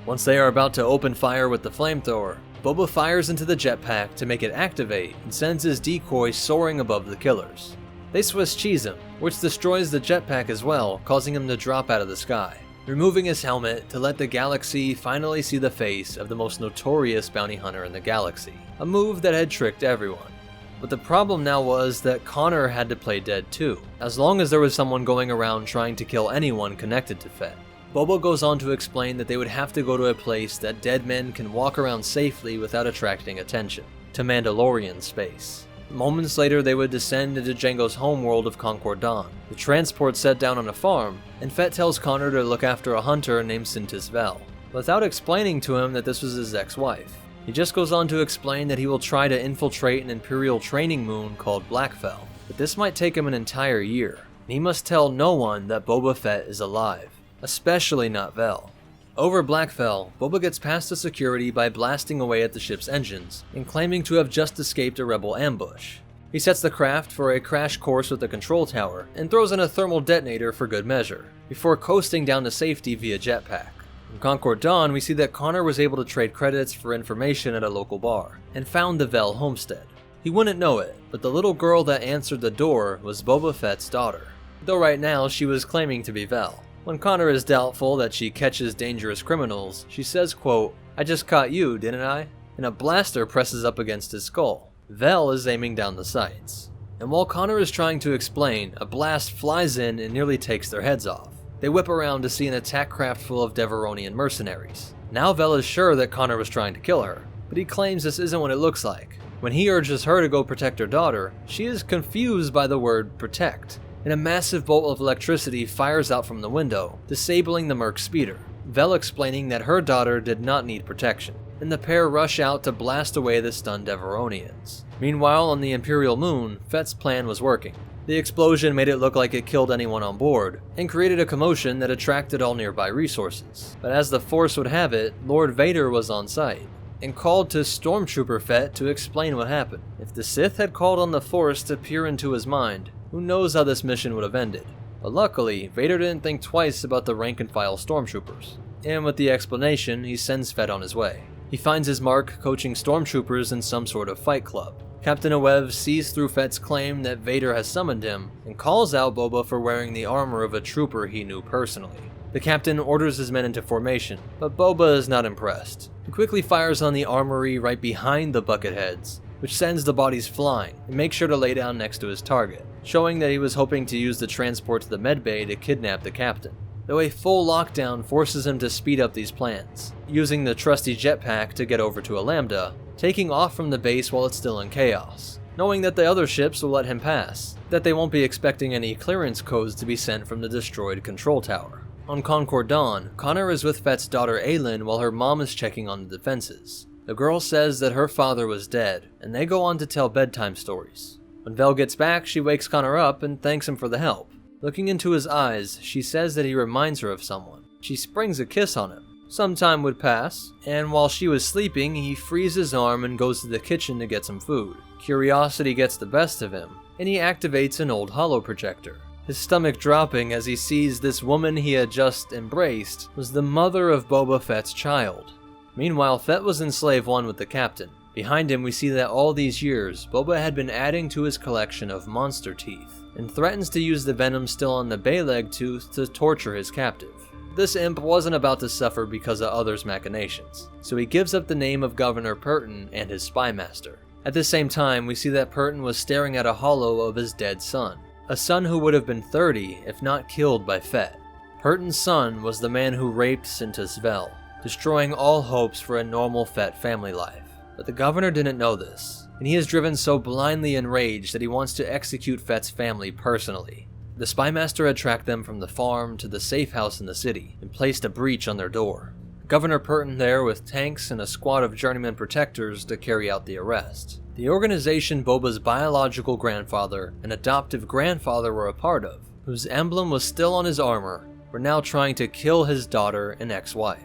Once they are about to open fire with the flamethrower, Boba fires into the jetpack to make it activate and sends his decoy soaring above the killers. They Swiss cheese him, which destroys the jetpack as well, causing him to drop out of the sky, removing his helmet to let the galaxy finally see the face of the most notorious bounty hunter in the galaxy, a move that had tricked everyone. But the problem now was that Connor had to play dead too, as long as there was someone going around trying to kill anyone connected to Fett. Boba goes on to explain that they would have to go to a place that dead men can walk around safely without attracting attention, to Mandalorian space. Moments later, they would descend into Jango's homeworld of Concord Dawn. The transport set down on a farm, and Fett tells Connor to look after a hunter named Sintis Vel, without explaining to him that this was his ex-wife. He just goes on to explain that he will try to infiltrate an Imperial training moon called Blackfell, but this might take him an entire year, and he must tell no one that Boba Fett is alive, especially not Vel. Over Blackfell, Boba gets past the security by blasting away at the ship's engines and claiming to have just escaped a rebel ambush. He sets the craft for a crash course with the control tower and throws in a thermal detonator for good measure, before coasting down to safety via jetpack. In Concord Dawn, we see that Connor was able to trade credits for information at a local bar, and found the Vel homestead. He wouldn't know it, but the little girl that answered the door was Boba Fett's daughter, though right now she was claiming to be Vel. When Connor is doubtful that she catches dangerous criminals, she says, quote, "I just caught you, didn't I?" And a blaster presses up against his skull. Vel is aiming down the sights. And while Connor is trying to explain, a blast flies in and nearly takes their heads off. They whip around to see an attack craft full of Deveronian mercenaries. Now Vel is sure that Connor was trying to kill her, but he claims this isn't what it looks like. When he urges her to go protect her daughter, she is confused by the word protect, and a massive bolt of electricity fires out from the window, disabling the Merc speeder. Vel explaining that her daughter did not need protection, and the pair rush out to blast away the stunned Deveronians. Meanwhile, on the Imperial moon, Fett's plan was working. The explosion made it look like it killed anyone on board, and created a commotion that attracted all nearby resources. But as the Force would have it, Lord Vader was on site, and called to Stormtrooper Fett to explain what happened. If the Sith had called on the Force to peer into his mind, who knows how this mission would have ended. But luckily, Vader didn't think twice about the rank-and-file stormtroopers, and with the explanation, he sends Fett on his way. He finds his mark coaching stormtroopers in some sort of fight club. Captain Awev sees through Fett's claim that Vader has summoned him, and calls out Boba for wearing the armor of a trooper he knew personally. The captain orders his men into formation, but Boba is not impressed. He quickly fires on the armory right behind the bucketheads, which sends the bodies flying, and makes sure to lay down next to his target, showing that he was hoping to use the transport to the medbay to kidnap the captain. Though a full lockdown forces him to speed up these plans, using the trusty jetpack to get over to a Lambda, taking off from the base while it's still in chaos, knowing that the other ships will let him pass, that they won't be expecting any clearance codes to be sent from the destroyed control tower. On Concord Dawn, Connor is with Fett's daughter Aylin while her mom is checking on the defenses. The girl says that her father was dead, and they go on to tell bedtime stories. When Vel gets back, she wakes Connor up and thanks him for the help. Looking into his eyes, she says that he reminds her of someone. She springs a kiss on him. Some time would pass, and while she was sleeping, he frees his arm and goes to the kitchen to get some food. Curiosity gets the best of him, and he activates an old holoprojector. His stomach dropping as he sees this woman he had just embraced was the mother of Boba Fett's child. Meanwhile, Fett was in Slave 1 with the captain. Behind him, we see that all these years, Boba had been adding to his collection of monster teeth, and threatens to use the venom still on the Bayleg tooth to torture his captive. This imp wasn't about to suffer because of others' machinations, so he gives up the name of Governor Purton and his spy master. At the same time, we see that Purton was staring at a holo of his dead son, a son who would have been 30 if not killed by Fett. Purton's son was the man who raped Sintas Vel, destroying all hopes for a normal Fett family life. But the governor didn't know this, and he is driven so blindly enraged that he wants to execute Fett's family personally. The spymaster had tracked them from the farm to the safe house in the city, and placed a breach on their door. Governor Purton there with tanks and a squad of journeyman protectors to carry out the arrest. The organization Boba's biological grandfather and adoptive grandfather were a part of, whose emblem was still on his armor, were now trying to kill his daughter and ex-wife.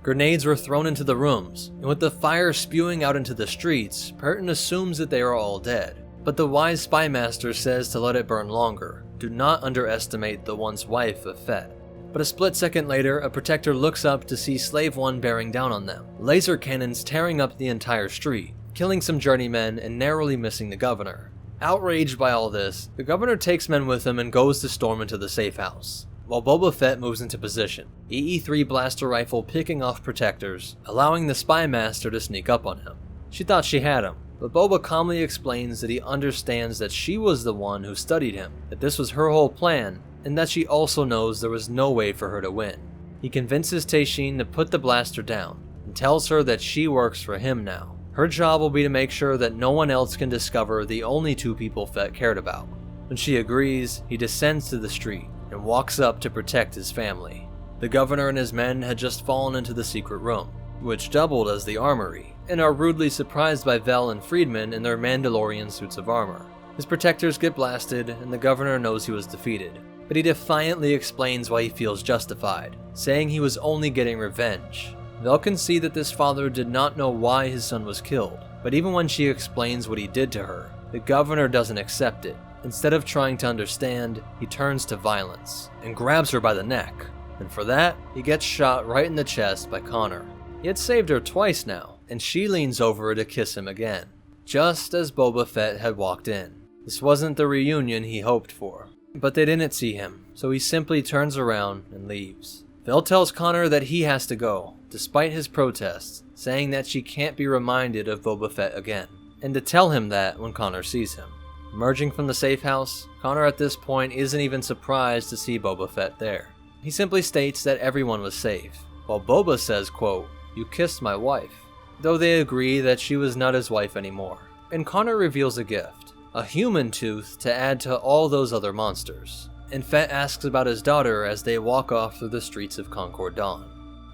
Grenades were thrown into the rooms, and with the fire spewing out into the streets, Purton assumes that they are all dead. But the wise spymaster says to let it burn longer. Do not underestimate the once wife of Fett. But a split second later, a protector looks up to see Slave 1 bearing down on them, laser cannons tearing up the entire street, killing some journeymen and narrowly missing the governor. Outraged by all this, the governor takes men with him and goes to storm into the safe house, while Boba Fett moves into position, EE-3 blaster rifle picking off protectors, allowing the spy master to sneak up on him. She thought she had him, but Boba calmly explains that he understands that she was the one who studied him, that this was her whole plan, and that she also knows there was no way for her to win. He convinces Taisheen to put the blaster down, and tells her that she works for him now. Her job will be to make sure that no one else can discover the only two people Fett cared about. When she agrees, he descends to the street, and walks up to protect his family. The governor and his men had just fallen into the secret room, which doubled as the armory, and are rudely surprised by Vel and Freedman in their Mandalorian suits of armor. His protectors get blasted, and the governor knows he was defeated, but he defiantly explains why he feels justified, saying he was only getting revenge. Vel can see that this father did not know why his son was killed, but even when she explains what he did to her, the governor doesn't accept it. Instead of trying to understand, he turns to violence and grabs her by the neck, and for that, he gets shot right in the chest by Connor. He had saved her twice now, and she leans over to kiss him again, just as Boba Fett had walked in. This wasn't the reunion he hoped for, but they didn't see him, so he simply turns around and leaves. Vel tells Connor that he has to go, despite his protests, saying that she can't be reminded of Boba Fett again, and to tell him that when Connor sees him. Emerging from the safe house, Connor at this point isn't even surprised to see Boba Fett there. He simply states that everyone was safe, while Boba says, quote, "You kissed my wife," though they agree that she was not his wife anymore. And Connor reveals a gift, a human tooth to add to all those other monsters. And Fett asks about his daughter as they walk off through the streets of Concord Dawn.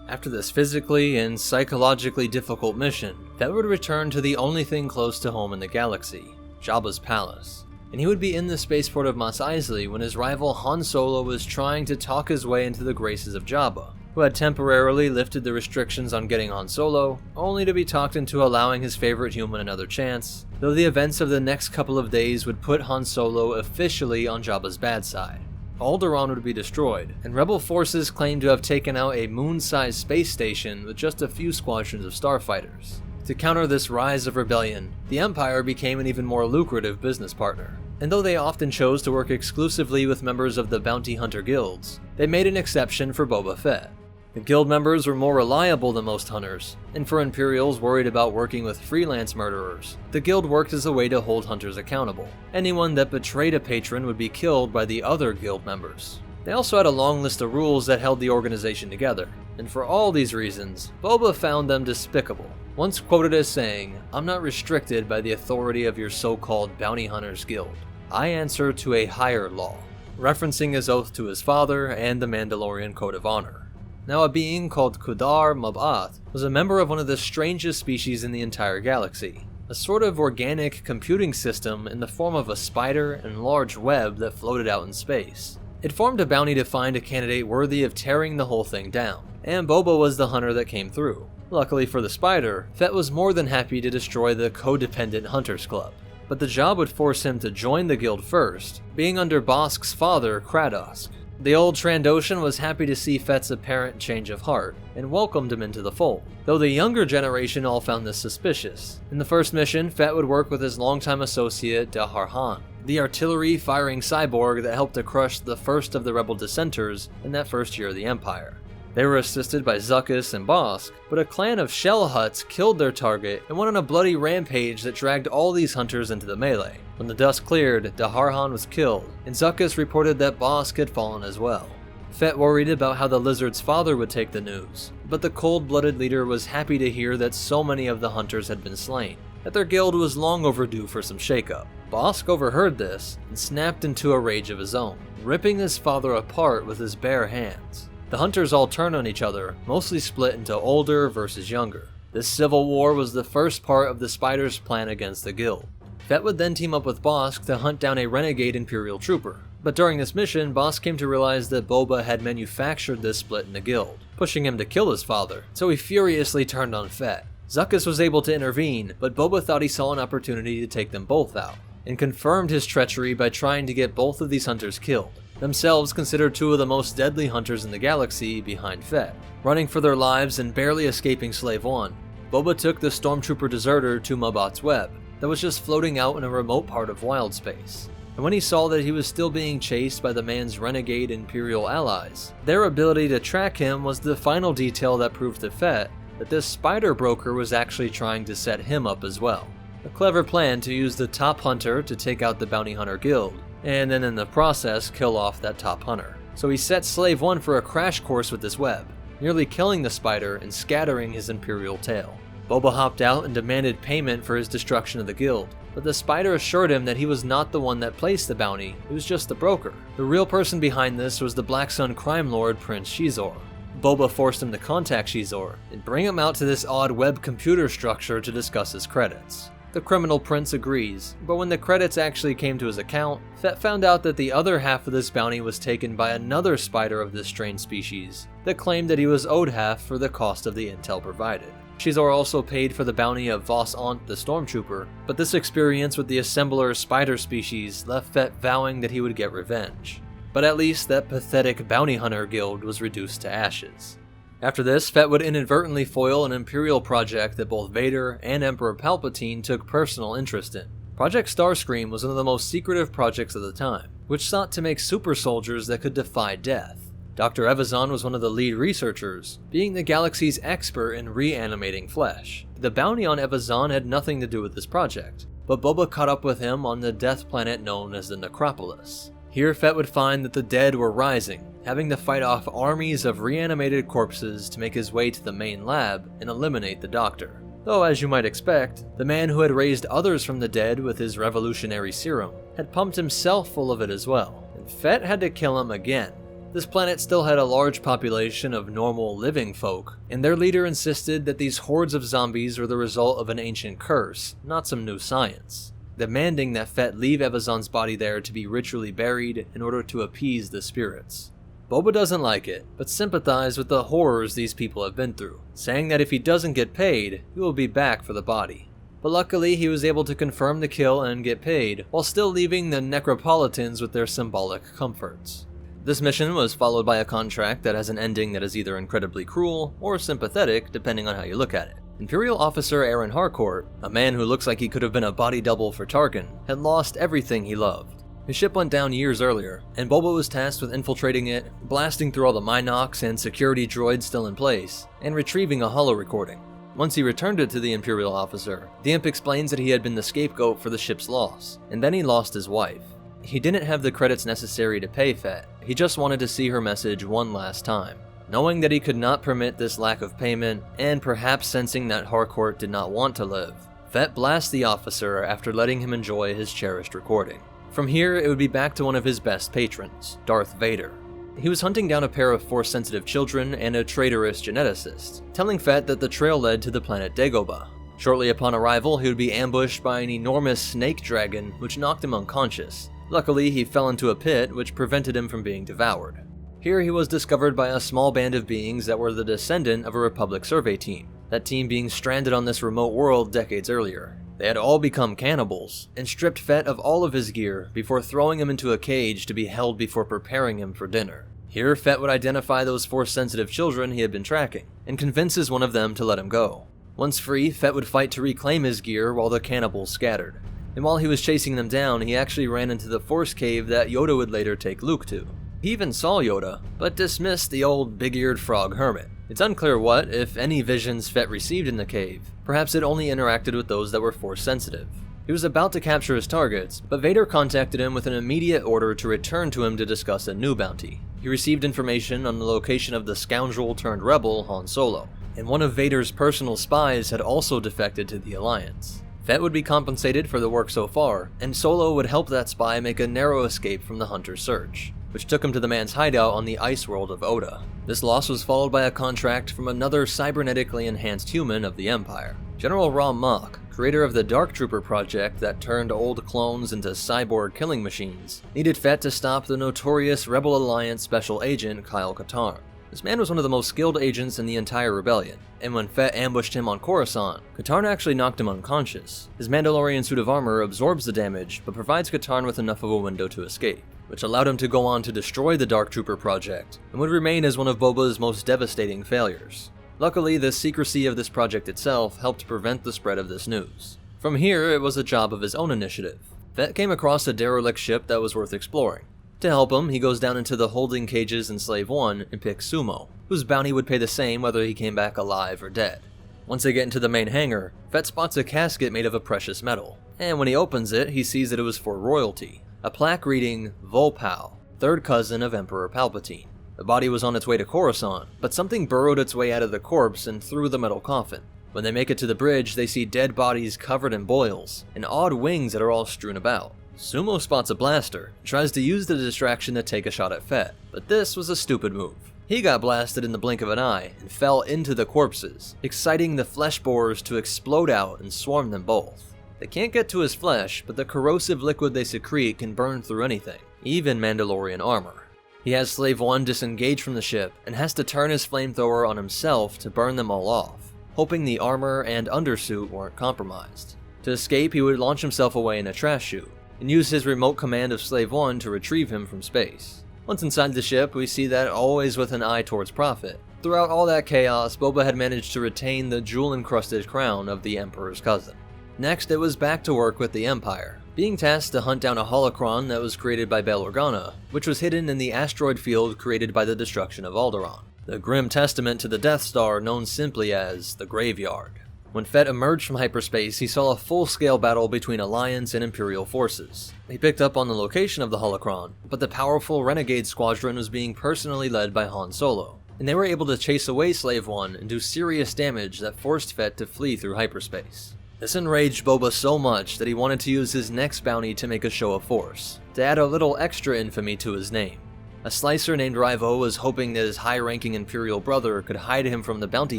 After this physically and psychologically difficult mission, Fett would return to the only thing close to home in the galaxy, Jabba's palace, and he would be in the spaceport of Mos Eisley when his rival Han Solo was trying to talk his way into the graces of Jabba, who had temporarily lifted the restrictions on getting Han Solo, only to be talked into allowing his favorite human another chance, though the events of the next couple of days would put Han Solo officially on Jabba's bad side. Alderaan would be destroyed, and rebel forces claimed to have taken out a moon-sized space station with just a few squadrons of starfighters. To counter this rise of rebellion, the Empire became an even more lucrative business partner. And though they often chose to work exclusively with members of the bounty hunter guilds, they made an exception for Boba Fett. The guild members were more reliable than most hunters, and for Imperials worried about working with freelance murderers, the guild worked as a way to hold hunters accountable. Anyone that betrayed a patron would be killed by the other guild members. They also had a long list of rules that held the organization together, and for all these reasons, Boba found them despicable. Once quoted as saying, "I'm not restricted by the authority of your so-called bounty hunters guild. I answer to a higher law," referencing his oath to his father and the Mandalorian Code of Honor. Now a being called Kudar Mab'ath was a member of one of the strangest species in the entire galaxy, a sort of organic computing system in the form of a spider and large web that floated out in space. It formed a bounty to find a candidate worthy of tearing the whole thing down, and Boba was the hunter that came through. Luckily for the spider, Fett was more than happy to destroy the codependent Hunters Club, but the job would force him to join the guild first, being under Bosk's father, Kradosk. The old Trandoshan was happy to see Fett's apparent change of heart, and welcomed him into the fold, though the younger generation all found this suspicious. In the first mission, Fett would work with his longtime associate Daharhan, the artillery-firing cyborg that helped to crush the first of the rebel dissenters in that first year of the Empire. They were assisted by Zuckuss and Bossk, but a clan of shell huts killed their target and went on a bloody rampage that dragged all these hunters into the melee. When the dust cleared, Daharhan was killed, and Zuckuss reported that Bossk had fallen as well. Fett worried about how the lizard's father would take the news, but the cold-blooded leader was happy to hear that so many of the hunters had been slain, that their guild was long overdue for some shakeup. Bossk overheard this and snapped into a rage of his own, ripping his father apart with his bare hands. The hunters all turned on each other, mostly split into older versus younger. This civil war was the first part of the Spider's plan against the guild. Fett would then team up with Bossk to hunt down a renegade Imperial trooper. But during this mission, Bossk came to realize that Boba had manufactured this split in the guild, pushing him to kill his father, so he furiously turned on Fett. Zuckuss was able to intervene, but Boba thought he saw an opportunity to take them both out, and confirmed his treachery by trying to get both of these hunters killed, themselves considered two of the most deadly hunters in the galaxy behind Fett. Running for their lives and barely escaping Slave One, Boba took the stormtrooper deserter to Mabat's web, that was just floating out in a remote part of wild space. And when he saw that he was still being chased by the man's renegade Imperial allies, their ability to track him was the final detail that proved to Fett that this spider broker was actually trying to set him up as well. A clever plan to use the top hunter to take out the bounty hunter guild, and then in the process kill off that top hunter. So he set Slave One for a crash course with this web, nearly killing the spider and scattering his Imperial tail. Boba hopped out and demanded payment for his destruction of the guild, but the spider assured him that he was not the one that placed the bounty, he was just the broker. The real person behind this was the Black Sun crime lord Prince Xizor. Boba forced him to contact Xizor and bring him out to this odd web computer structure to discuss his credits. The criminal prince agrees, but when the credits actually came to his account, Fett found out that the other half of this bounty was taken by another spider of this strange species that claimed that he was owed half for the cost of the intel provided. Xizor also paid for the bounty of Vos Aunt the Stormtrooper, but this experience with the assembler spider species left Fett vowing that he would get revenge. But at least that pathetic bounty hunter guild was reduced to ashes. After this, Fett would inadvertently foil an Imperial project that both Vader and Emperor Palpatine took personal interest in. Project Starscream was one of the most secretive projects of the time, which sought to make super soldiers that could defy death. Dr. Evazan was one of the lead researchers, being the galaxy's expert in reanimating flesh. The bounty on Evazan had nothing to do with this project, but Boba caught up with him on the death planet known as the Necropolis. Here Fett would find that the dead were rising, having to fight off armies of reanimated corpses to make his way to the main lab and eliminate the Doctor. Though, as you might expect, the man who had raised others from the dead with his revolutionary serum had pumped himself full of it as well, and Fett had to kill him again. This planet still had a large population of normal living folk, and their leader insisted that these hordes of zombies were the result of an ancient curse, not some new science, demanding that Fett leave Evazan's body there to be ritually buried in order to appease the spirits. Boba doesn't like it, but sympathizes with the horrors these people have been through, saying that if he doesn't get paid, he will be back for the body. But luckily he was able to confirm the kill and get paid, while still leaving the Necropolitans with their symbolic comforts. This mission was followed by a contract that has an ending that is either incredibly cruel or sympathetic, depending on how you look at it. Imperial officer Aaron Harcourt, a man who looks like he could have been a body double for Tarkin, had lost everything he loved. His ship went down years earlier, and Boba was tasked with infiltrating it, blasting through all the Minox and security droids still in place, and retrieving a holo recording. Once he returned it to the Imperial officer, the Imp explains that he had been the scapegoat for the ship's loss, and then he lost his wife. He didn't have the credits necessary to pay Fett, he just wanted to see her message one last time. Knowing that he could not permit this lack of payment, and perhaps sensing that Harcourt did not want to live, Fett blasts the officer after letting him enjoy his cherished recording. From here, it would be back to one of his best patrons, Darth Vader. He was hunting down a pair of Force-sensitive children and a traitorous geneticist, telling Fett that the trail led to the planet Dagobah. Shortly upon arrival, he would be ambushed by an enormous snake dragon which knocked him unconscious. Luckily, he fell into a pit which prevented him from being devoured. Here he was discovered by a small band of beings that were the descendant of a Republic survey team, that team being stranded on this remote world decades earlier. They had all become cannibals, and stripped Fett of all of his gear before throwing him into a cage to be held before preparing him for dinner. Here, Fett would identify those Force-sensitive children he had been tracking, and convinces one of them to let him go. Once free, Fett would fight to reclaim his gear while the cannibals scattered. And while he was chasing them down, he actually ran into the Force cave that Yoda would later take Luke to. He even saw Yoda, but dismissed the old big-eared frog hermit. It's unclear what, if any, visions Fett received in the cave. Perhaps it only interacted with those that were Force-sensitive. He was about to capture his targets, but Vader contacted him with an immediate order to return to him to discuss a new bounty. He received information on the location of the scoundrel-turned-rebel Han Solo, and one of Vader's personal spies had also defected to the Alliance. Fett would be compensated for the work so far, and Solo would help that spy make a narrow escape from the Hunter's search, which took him to the man's hideout on the ice world of Oda. This loss was followed by a contract from another cybernetically enhanced human of the Empire, General Rom Mak, creator of the Dark Trooper project that turned old clones into cyborg killing machines, needed Fett to stop the notorious Rebel Alliance special agent Kyle Katarn. This man was one of the most skilled agents in the entire rebellion, and when Fett ambushed him on Coruscant, Katarn actually knocked him unconscious. His Mandalorian suit of armor absorbs the damage, but provides Katarn with enough of a window to escape, which allowed him to go on to destroy the Dark Trooper project, and would remain as one of Boba's most devastating failures. Luckily, the secrecy of this project itself helped prevent the spread of this news. From here, it was a job of his own initiative. Fett came across a derelict ship that was worth exploring. To help him, he goes down into the holding cages in Slave 1 and picks Sumo, whose bounty would pay the same whether he came back alive or dead. Once they get into the main hangar, Fett spots a casket made of a precious metal, and when he opens it, he sees that it was for royalty. A plaque reading, Volpal, third cousin of Emperor Palpatine. The body was on its way to Coruscant, but something burrowed its way out of the corpse and through the metal coffin. When they make it to the bridge, they see dead bodies covered in boils, and odd wings that are all strewn about. Sumo spots a blaster, and tries to use the distraction to take a shot at Fett, but this was a stupid move. He got blasted in the blink of an eye, and fell into the corpses, exciting the flesh borers to explode out and swarm them both. They can't get to his flesh, but the corrosive liquid they secrete can burn through anything, even Mandalorian armor. He has Slave 1 disengage from the ship, and has to turn his flamethrower on himself to burn them all off, hoping the armor and undersuit weren't compromised. To escape, he would launch himself away in a trash chute, and use his remote command of Slave 1 to retrieve him from space. Once inside the ship, we see that always with an eye towards profit. Throughout all that chaos, Boba had managed to retain the jewel-encrusted crown of the Emperor's cousin. Next, it was back to work with the Empire, being tasked to hunt down a holocron that was created by Bail Organa, which was hidden in the asteroid field created by the destruction of Alderaan, the grim testament to the Death Star known simply as the Graveyard. When Fett emerged from hyperspace, he saw a full-scale battle between Alliance and Imperial forces. He picked up on the location of the holocron, but the powerful Renegade Squadron was being personally led by Han Solo, and they were able to chase away Slave 1 and do serious damage that forced Fett to flee through hyperspace. This enraged Boba so much that he wanted to use his next bounty to make a show of force, to add a little extra infamy to his name. A slicer named Rivo was hoping that his high-ranking Imperial brother could hide him from the bounty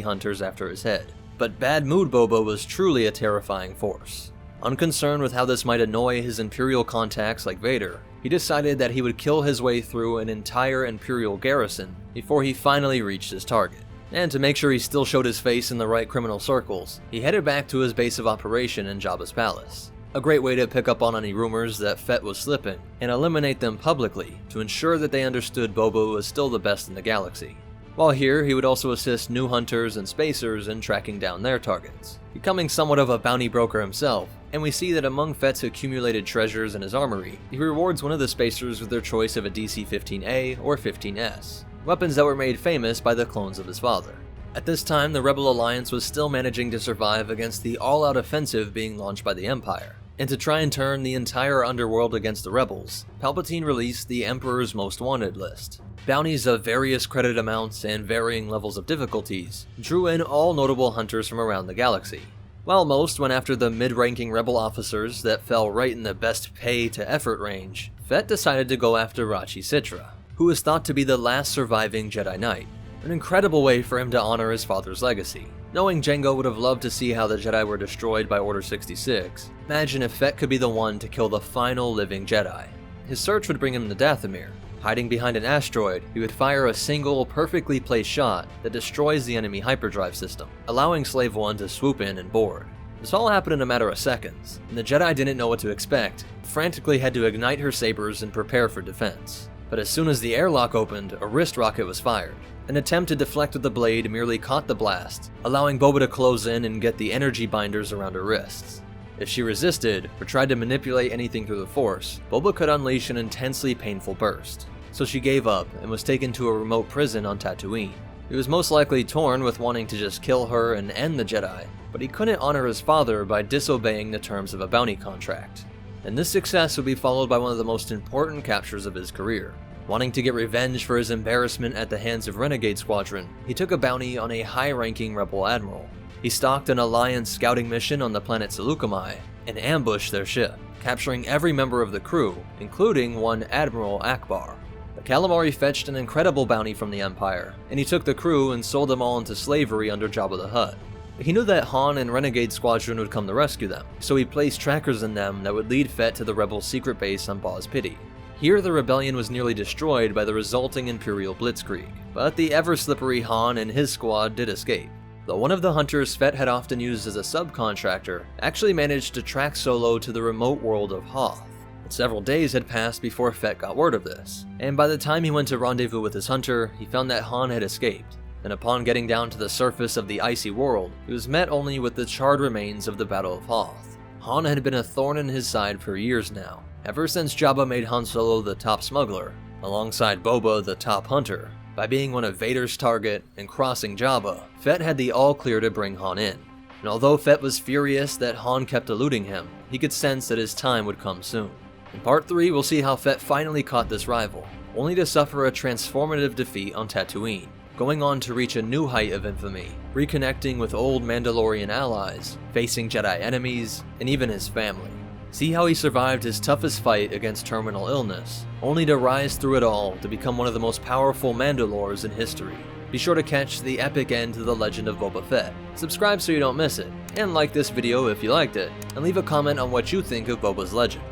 hunters after his head. But Bad Mood Boba was truly a terrifying force. Unconcerned with how this might annoy his Imperial contacts like Vader, he decided that he would kill his way through an entire Imperial garrison before he finally reached his target. And to make sure he still showed his face in the right criminal circles, he headed back to his base of operation in Jabba's palace. A great way to pick up on any rumors that Fett was slipping, and eliminate them publicly to ensure that they understood Boba was still the best in the galaxy. While here, he would also assist new hunters and spacers in tracking down their targets, becoming somewhat of a bounty broker himself, and we see that among Fett's accumulated treasures in his armory, he rewards one of the spacers with their choice of a DC-15A or 15S. Weapons that were made famous by the clones of his father. At this time, the Rebel Alliance was still managing to survive against the all-out offensive being launched by the Empire, and to try and turn the entire underworld against the Rebels, Palpatine released the Emperor's Most Wanted list. Bounties of various credit amounts and varying levels of difficulties drew in all notable hunters from around the galaxy. While most went after the mid-ranking Rebel officers that fell right in the best pay-to-effort range, Fett decided to go after Rachi Sitra, who is thought to be the last surviving Jedi Knight. An incredible way for him to honor his father's legacy. Knowing Jango would have loved to see how the Jedi were destroyed by Order 66, imagine if Fett could be the one to kill the final living Jedi. His search would bring him to Dathomir. Hiding behind an asteroid, he would fire a single, perfectly placed shot that destroys the enemy hyperdrive system, allowing Slave 1 to swoop in and board. This all happened in a matter of seconds, and the Jedi didn't know what to expect, frantically had to ignite her sabers and prepare for defense. But as soon as the airlock opened, a wrist rocket was fired. An attempt to deflect with the blade merely caught the blast, allowing Boba to close in and get the energy binders around her wrists. If she resisted, or tried to manipulate anything through the Force, Boba could unleash an intensely painful burst. So she gave up and was taken to a remote prison on Tatooine. He was most likely torn with wanting to just kill her and end the Jedi, but he couldn't honor his father by disobeying the terms of a bounty contract. And this success would be followed by one of the most important captures of his career. Wanting to get revenge for his embarrassment at the hands of Renegade Squadron, he took a bounty on a high-ranking rebel admiral. He stalked an Alliance scouting mission on the planet Seleucami and ambushed their ship, capturing every member of the crew, including one Admiral Akbar. The Calamari fetched an incredible bounty from the Empire, and he took the crew and sold them all into slavery under Jabba the Hutt. He knew that Han and Renegade Squadron would come to rescue them, so he placed trackers in them that would lead Fett to the rebel secret base on Boz Pity. Here the rebellion was nearly destroyed by the resulting Imperial blitzkrieg, but the ever-slippery Han and his squad did escape. Though one of the hunters Fett had often used as a subcontractor actually managed to track Solo to the remote world of Hoth. But several days had passed before Fett got word of this, and by the time he went to rendezvous with his hunter, he found that Han had escaped. And upon getting down to the surface of the icy world, he was met only with the charred remains of the Battle of Hoth. Han had been a thorn in his side for years now, ever since Jabba made Han Solo the top smuggler, alongside Boba the top hunter. By being one of Vader's target and crossing Jabba, Fett had the all-clear to bring Han in. And although Fett was furious that Han kept eluding him, he could sense that his time would come soon. In Part 3, we'll see how Fett finally caught this rival, only to suffer a transformative defeat on Tatooine, going on to reach a new height of infamy, reconnecting with old Mandalorian allies, facing Jedi enemies, and even his family. See how he survived his toughest fight against terminal illness, only to rise through it all to become one of the most powerful Mandalores in history. Be sure to catch the epic end to the Legend of Boba Fett. Subscribe so you don't miss it, and like this video if you liked it, and leave a comment on what you think of Boba's legend.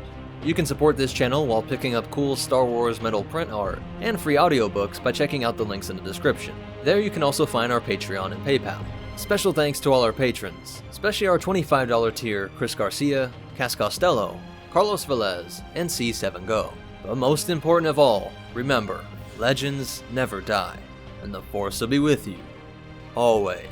You can support this channel while picking up cool Star Wars metal print art and free audiobooks by checking out the links in the description. There you can also find our Patreon and PayPal. Special thanks to all our patrons, especially our $25 tier Chris Garcia, Cas Costello, Carlos Velez, and C7Go. But most important of all, remember, legends never die, and the Force will be with you, always.